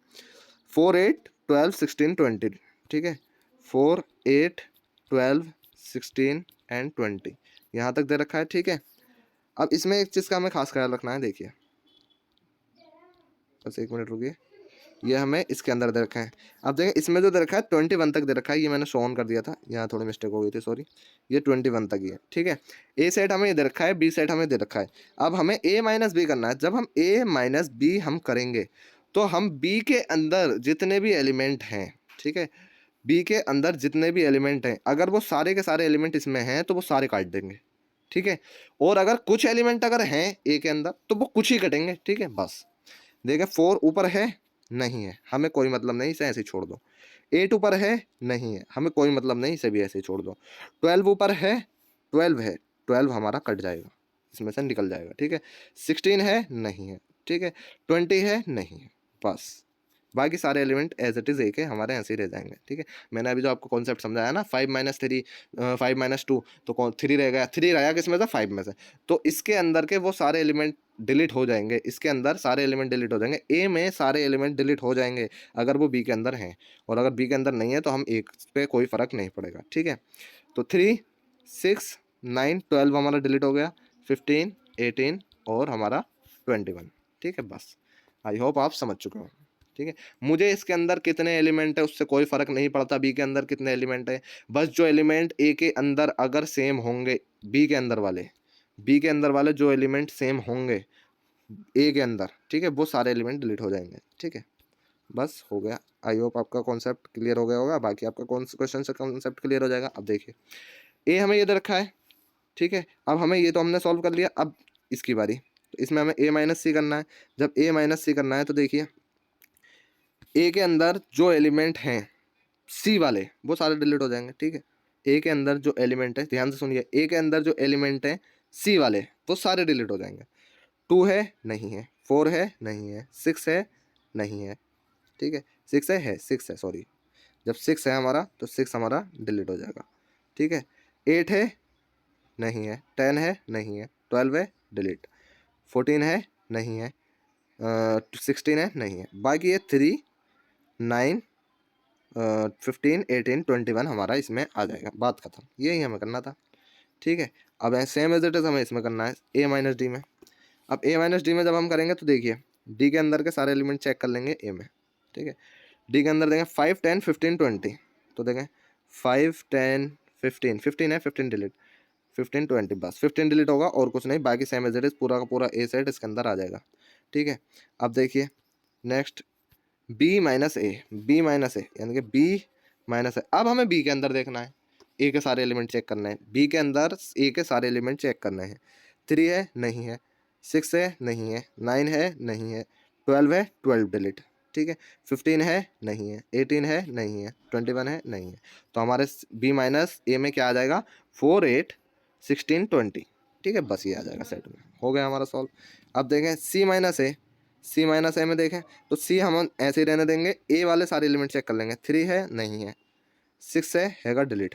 4 8 12 16 20, ठीक है, 4 8 12 16 एंड 20 यहाँ तक दे रखा है, ठीक है। अब इसमें एक चीज़ का हमें खास ख्याल रखना है, देखिए बस एक मिनट रुकिए, ये हमें इसके अंदर दे रखा है। अब देखें इसमें जो दे रखा है 21 तक दे रखा है, ये मैंने शो ऑन कर दिया था, यहाँ थोड़ी मिस्टेक हो गई थी, सॉरी, ये 21 तक ही है, ठीक है। ए सेट हमें ये दे रखा है, बी सेट हमें दे रखा है। अब हमें ए माइनस बी करना है। जब हम ए माइनस बी हम करेंगे तो हम बी के अंदर जितने भी एलिमेंट हैं, ठीक है, बी के अंदर जितने भी एलिमेंट हैं, अगर वो सारे के सारे एलिमेंट इसमें हैं तो वो सारे काट देंगे, ठीक है। और अगर कुछ एलिमेंट अगर हैं ए के अंदर तो वो कुछ ही कटेंगे, ठीक है। बस देखें 4 ऊपर है, नहीं है, हमें कोई मतलब नहीं, इसे ऐसे ही छोड़ दो। 8 ऊपर है, नहीं है, हमें कोई मतलब नहीं, इसे भी ऐसे ही छोड़ दो। 12 ऊपर है, 12 है, 12 हमारा कट जाएगा, इसमें से निकल जाएगा, ठीक है। 16 है, नहीं है, ठीक है। 20 है, नहीं है, बस बाकी सारे एलिमेंट एज इट इज़ एक है, हमारे ऐसे ही रह जाएंगे, ठीक है। मैंने अभी जो आपको कॉन्सेप्ट समझाया ना 5 - 3 5 - 2, तो 3 रह गया, 3 रहा किस में से, 5 में से, तो इसके अंदर के वो सारे एलिमेंट डिलीट हो जाएंगे, इसके अंदर सारे एलिमेंट डिलीट हो जाएंगे, ए में सारे एलिमेंट डिलीट हो जाएंगे अगर वो बी के अंदर हैं, और अगर बी के अंदर नहीं है तो हम एक पे कोई फ़र्क नहीं पड़ेगा, ठीक है। तो 3 6 9 12 हमारा डिलीट हो गया, 15 18 और हमारा 21, ठीक है। बस आई होप आप समझ चुके हो, ठीक है। मुझे इसके अंदर कितने एलिमेंट है उससे कोई फ़र्क नहीं पड़ता, बी के अंदर कितने एलिमेंट है, बस जो एलिमेंट ए के अंदर अगर सेम होंगे, बी के अंदर वाले जो एलिमेंट सेम होंगे ए के अंदर, ठीक है, वो सारे एलिमेंट डिलीट हो जाएंगे, ठीक है। बस हो गया, आई होप आपका कॉन्सेप्ट क्लियर हो गया होगा, बाकी आपका कौन से क्वेश्चन से कॉन्सेप्ट क्लियर हो जाएगा। अब देखिए ए हमें ये दे रखा है, ठीक है, अब हमें ये तो हमने सॉल्व कर लिया, अब इसकी बारी, तो इसमें हमें ए माइनस सी करना है। जब ए माइनस सी करना है तो देखिए ए के अंदर जो एलिमेंट हैं सी वाले वो सारे डिलीट हो जाएंगे, ठीक है। ए के अंदर जो एलिमेंट है, ध्यान से सुनिए, ए के अंदर जो एलिमेंट है सी वाले वो सारे डिलीट हो जाएंगे। 2 है नहीं है, 4 है नहीं है, 6 है नहीं है, ठीक है। 6 है 6 है, सॉरी, जब 6 है हमारा तो 6 हमारा डिलीट हो जाएगा, ठीक है। 8 है नहीं है, 10 है नहीं है, 12 है डिलीट, 14 है नहीं है, 16 है नहीं है, बाकी ये 3, 9, 15, 18, 21 हमारा इसमें आ जाएगा। बात खत्म, यही हमें करना था, ठीक है। अब सेम एज इट इज हमें इसमें करना है ए माइनस डी में। अब ए माइनस डी में जब हम करेंगे तो देखिए डी के अंदर के सारे एलिमेंट चेक कर लेंगे ए में, ठीक है। डी के अंदर देखें 5, 10, 15, 20, तो देखें 5, 10, 15, 15 है, 15 डिलीट, 15, 20, बस 15 डिलीट होगा और कुछ नहीं, बाकी सेम एज इट इज पूरा का पूरा ए सेट इसके अंदर आ जाएगा, ठीक है। अब देखिए नेक्स्ट बी माइनस ए, बी माइनस ए यानी कि बी माइनस ए। अब हमें बी के अंदर देखना है, ए के सारे एलिमेंट चेक करना है, बी के अंदर ए के सारे एलिमेंट चेक करने हैं। 3 है नहीं है, 6 है नहीं है, 9 है नहीं है, 12 है 12 डिलीट, ठीक है। 15 है नहीं है, 18 है नहीं है, 21 है नहीं है, तो हमारे बी माइनस ए में क्या आ जाएगा 4, 8, 16, 20, ठीक है। बस ये आ जाएगा सेट में, हो गया हमारा सॉल्व। अब देखें सी माइनस ए, सी माइनस ए में देखें तो सी हम ऐसे ही रहने देंगे, ए वाले सारे एलिमेंट चेक कर लेंगे। 3 है नहीं है, 6 है हैगा डिलीट,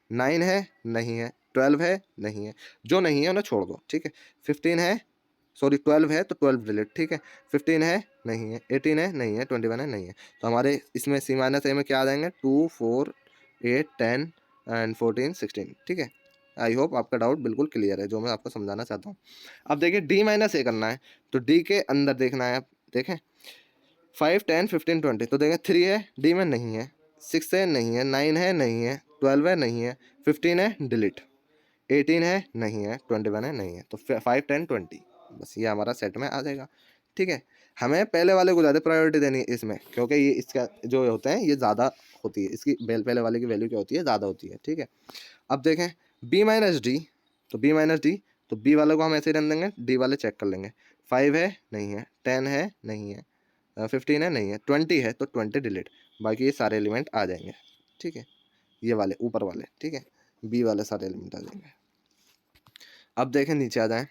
9 है नहीं है, 12 है नहीं है, जो नहीं है उन्हें छोड़ दो, ठीक है। 15 है, सॉरी 12 है तो 12 डिलीट, ठीक है। 15 है नहीं है, 18 है नहीं है, 21 है नहीं है, तो हमारे इसमें सी माइनस ए में क्या आ जाएंगे 2, 4, 8, 10 एंड 14, 16, ठीक है। आई होप आपका डाउट बिल्कुल क्लियर है जो मैं आपको समझाना चाहता हूँ। अब देखिए डी माइनस ए करना है, तो डी के अंदर देखना है, आप देखें 5, 10, 15, 20, तो देखें 3 है डी में नहीं है, 6 है नहीं है, 9 है नहीं है, 12 है नहीं है, 15 है डिलीट, 18 है नहीं है, 21 है नहीं है, तो 5, 10, 20, बस ये हमारा सेट में आ जाएगा, ठीक है। हमें पहले वाले को ज़्यादा प्रायोरिटी देनी है इसमें, क्योंकि ये इसका जो होते हैं ये ज़्यादा होती है, इसकी पहले वाले की वैल्यू क्या होती है, ज़्यादा होती है, ठीक है। अब देखें बी माइनस डी, तो बी माइनस डी, तो बी वाले को हम ऐसे ही रन देंगे, डी वाले चेक कर लेंगे। 5 है नहीं है, 10 है नहीं है, 15 है नहीं है, 20 है तो 20 डिलीट, बाकी ये सारे एलिमेंट आ जाएंगे, ठीक है। ये वाले ऊपर वाले, ठीक है, बी वाले सारे एलिमेंट आ जाएंगे। अब देखें नीचे आ जाएं,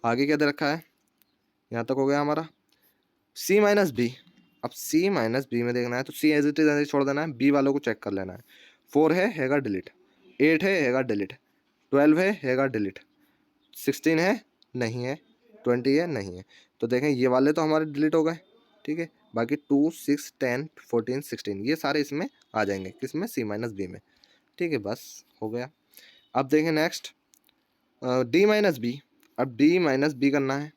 आगे क्या दे रखा है, यहाँ तक हो गया हमारा सी माइनस बी। अब सी माइनस बी में देखना है तो सी एज इट इज छोड़ देना है, बी वालों को चेक कर लेना है। 4 है हैगा डिलीट, 8 है हैगा डिलीट, 12 है हैगा डिलीट, 16 है नहीं है, 20 है नहीं है, तो देखें ये वाले तो हमारे डिलीट हो गए, ठीक है। बाकी 2, 6, 10, 14, 16 ये सारे इसमें आ जाएंगे, किसमें सी माइनस बी में, ठीक है, बस हो गया। अब देखें नेक्स्ट डी माइनस बी। अब डी माइनस बी करना है,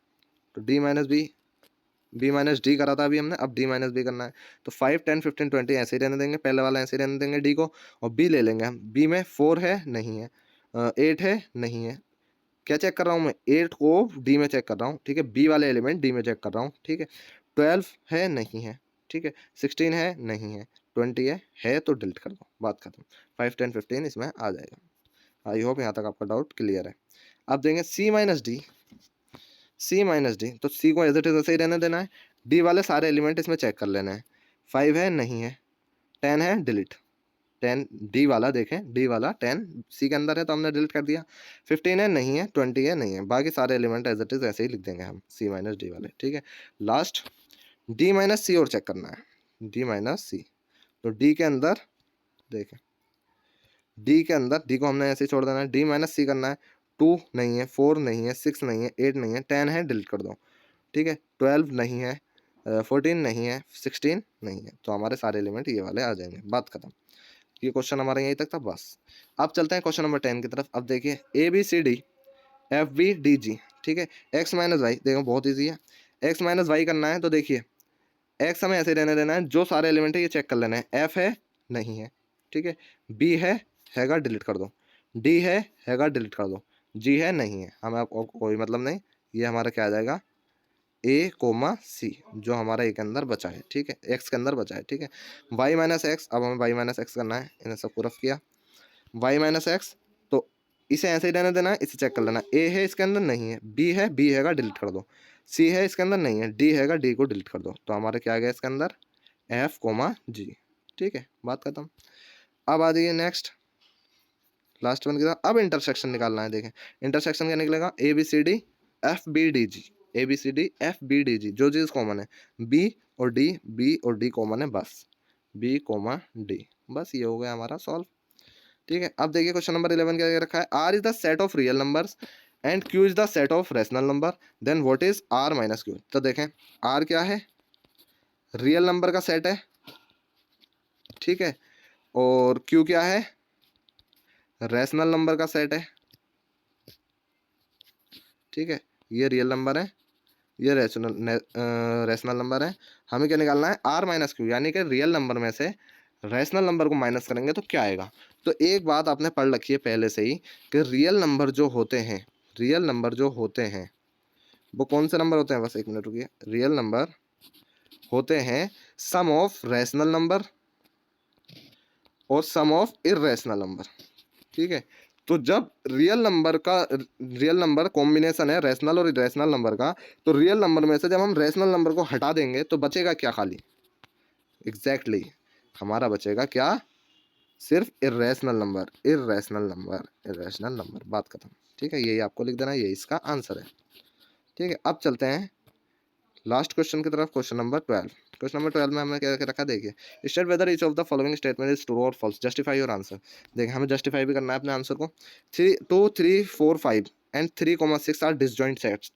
तो D minus B minus D करा था अभी हमने, अब डी माइनस बी करना है, तो 5, 10, 15, 20 ऐसे ही रहने देंगे, पहले वाला ऐसे ही रहने देंगे डी को, और बी ले लेंगे हम। बी में 4 है नहीं है, 8 है नहीं है, क्या चेक कर रहा हूँ मैं 8 को डी में चेक कर रहा हूँ, ठीक है, बी वाले एलिमेंट डी में चेक कर रहा हूँ, ठीक है। 12 है नहीं है, ठीक है, 16 है नहीं है, 20 है तो डिलीट कर दो, बात खत्म। 5, 10, 15 इसमें आ जाएगा। आई होप यहाँ तक आपका डाउट क्लियर है। अब देंगे सी माइनस डी, सी माइनस डी, तो सी को एज इट इज ऐसे ही रहने देना है, डी वाले सारे एलिमेंट इसमें चेक कर लेना है। 5 है नहीं है, 10 है डिलीट, 10 डी वाला देखें, डी वाला 10 सी के अंदर है तो हमने डिलीट कर दिया। 15 है नहीं है, 20 है नहीं है, बाकी सारे एलिमेंट एज इट इज ऐसे ही लिख देंगे हम सी माइनस डी वाले, ठीक है। लास्ट डी माइनस सी और चेक करना है, डी माइनस सी, तो डी के अंदर देखें, डी के अंदर डी को हमने ऐसे ही छोड़ देना है, डी माइनस सी करना है। 2 नहीं है, 4 नहीं है, 6 नहीं है, 8 नहीं है, 10 है डिलीट कर दो, ठीक है। 12 नहीं है, 14 नहीं है, 16 नहीं है, तो हमारे सारे एलिमेंट ये वाले आ जाएंगे, बात खत्म। ये क्वेश्चन हमारा यहीं तक था, बस। अब चलते हैं क्वेश्चन नंबर 10 की तरफ। अब देखिए A B C D F B D G, ठीक है, एक्स माइनस वाई, देखो बहुत ईजी है, एक्स माइनस वाई करना है, तो देखिए एक्स हमें ऐसे रहने देना है, जो सारे एलिमेंट है ये चेक कर लेना है। एफ है नहीं है, ठीक है, बी हैगा डिलीट कर दो, डी हैगा डिलीट कर दो, जी है नहीं है, हमें आपको कोई मतलब नहीं, ये हमारा क्या आ जाएगा ए कोमा सी, जो हमारा ए के अंदर बचा है, ठीक है, एक्स के अंदर बचा है, ठीक है। वाई माइनस एक्स, अब हमें वाई माइनस एक्स करना है, इन्हें सबको रफ किया, वाई माइनस एक्स, तो इसे ऐसे ही रहने देना है, इसे चेक कर लेना, ए है इसके अंदर नहीं है, बी हैगा डिलीट कर दो, सी है इसके अंदर, नहीं है, डी हैगा, डी को डिलीट कर दो, तो हमारे क्या आ गया इसके अंदर, एफ कोमा जी। ठीक है, बात खत्म। अब आ जाइए नेक्स्ट, लास्ट वन की तरफ। अब इंटरसेक्शन निकालना है। देखें इंटरसेक्शन क्या निकलेगा, A B C D F B D G, A B C D F B D G, जो चीज़ कॉमन है बी और डी, बी और डी कॉमन है, बस बी कोमा डी, बस ये हो गया हमारा सॉल्व। ठीक है, अब देखिए क्वेश्चन नंबर 11 क्या दे रखा है, R is the set of real numbers and Q is the set of rational number, then what is R minus Q. तो देखें आर क्या है, रियल नंबर का सेट है, ठीक है, और क्यू क्या है, रैशनल नंबर का सेट है। ठीक है, ये रियल नंबर है, ये रैशनल नंबर है। हमें क्या निकालना है, आर माइनस क्यू, यानी कि रियल नंबर में से रैशनल नंबर को माइनस करेंगे तो क्या आएगा। तो एक बात आपने पढ़ रखी है पहले से ही कि रियल नंबर जो होते हैं, रियल नंबर जो होते हैं वो कौन से नंबर होते हैं, बस एक मिनट रुकिए, रियल नंबर होते हैं सम ऑफ रैशनल नंबर और सम ऑफ इर्रेशनल नंबर। ठीक है, तो जब रियल नंबर कॉम्बिनेशन है रैशनल और इरेशनल नंबर का, तो रियल नंबर में से जब हम रैशनल नंबर को हटा देंगे तो बचेगा क्या, खाली एग्जैक्टली हमारा बचेगा क्या, सिर्फ irrational number, irrational number, irrational number, बात खत्म। ठीक है, यही आपको लिख देना है, यही इसका आंसर है। ठीक है, अब चलते हैं लास्ट क्वेश्चन की तरफ, क्वेश्चन नंबर 12। क्वेश्चन नंबर 12 में हमने क्या क्या रखा, देखिए state whether each of the following statement is true और फॉल्स, जस्टिफाई योर आंसर। देखिए हमें जस्टिफाई भी करना है अपने आंसर को। 2 3 4 5 and 3,6 are disjoint sets,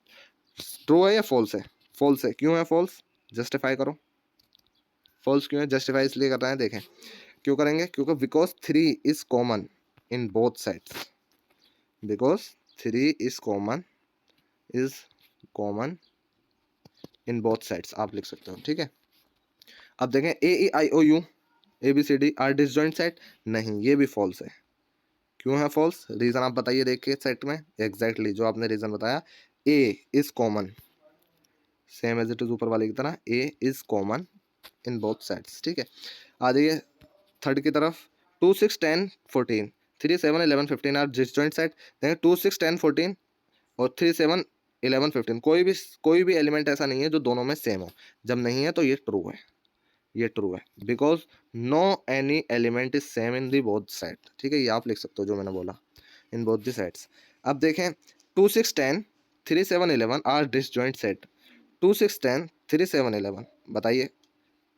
true है या फॉल्स है, फॉल्स है, क्यों है फॉल्स, जस्टिफाई करो। फॉल्स क्यों है, जस्टिफाई इसलिए कर रहे हैं, देखें क्यों करेंगे, क्योंकि because 3 is common in both sides, because 3 is common in both sides, आप लिख सकते हो। ठीक है, अब देखें A E I O U A B C D are disjoint set, नहीं ये भी फॉल्स है। क्यों है फॉल्स, रीजन आप बताइए देख के सेट में, एग्जैक्टली जो आपने रीजन बताया, A is common, same as it is ऊपर वाले की तरह, A is common in both sides. ठीक है, आ जाइए थर्ड की तरफ, 2 6 10 14 3 7 11 15 आर डिसजॉइंट सेट। देखें 2 6 10 14 और 3 7 11 15 कोई भी एलिमेंट ऐसा नहीं है जो दोनों में सेम हो, जब नहीं है तो ये ट्रू है, ये ट्रू है, because no any element is same in the both side. ठीक है, ये आप लिख सकते हो जो मैंने बोला, इन बोथ दी साइड्स। अब देखें 2 6 10 3 7 11 आर डिसजॉइंट सेट, 2 6 10 3 7 11 बताइए,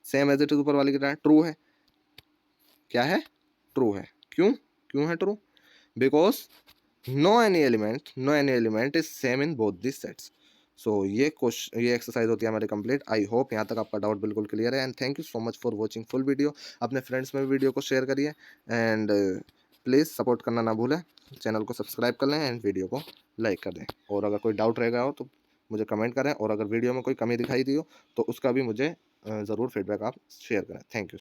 सेम एज इट इज ऊपर वाली की तरह, ट्रू है, क्या है, ट्रू है। क्यों, क्यों है true, because no any element is same in both this sets. So ये क्वेश्चन, ये एक्सरसाइज होती है हमारी कंप्लीट। आई होप यहाँ तक आपका डाउट बिल्कुल क्लियर है, and thank you so much for watching full video. अपने फ्रेंड्स में भी वीडियो को शेयर करिए, एंड प्लीज़ सपोर्ट करना ना भूलें, चैनल को सब्सक्राइब कर लें एंड वीडियो को लाइक कर दें। और अगर कोई डाउट रहेगा हो तो मुझे कमेंट करें, और अगर वीडियो में कोई कमी दिखाई दी हो तो उसका भी मुझे ज़रूर फीडबैक आप शेयर करें। Thank you.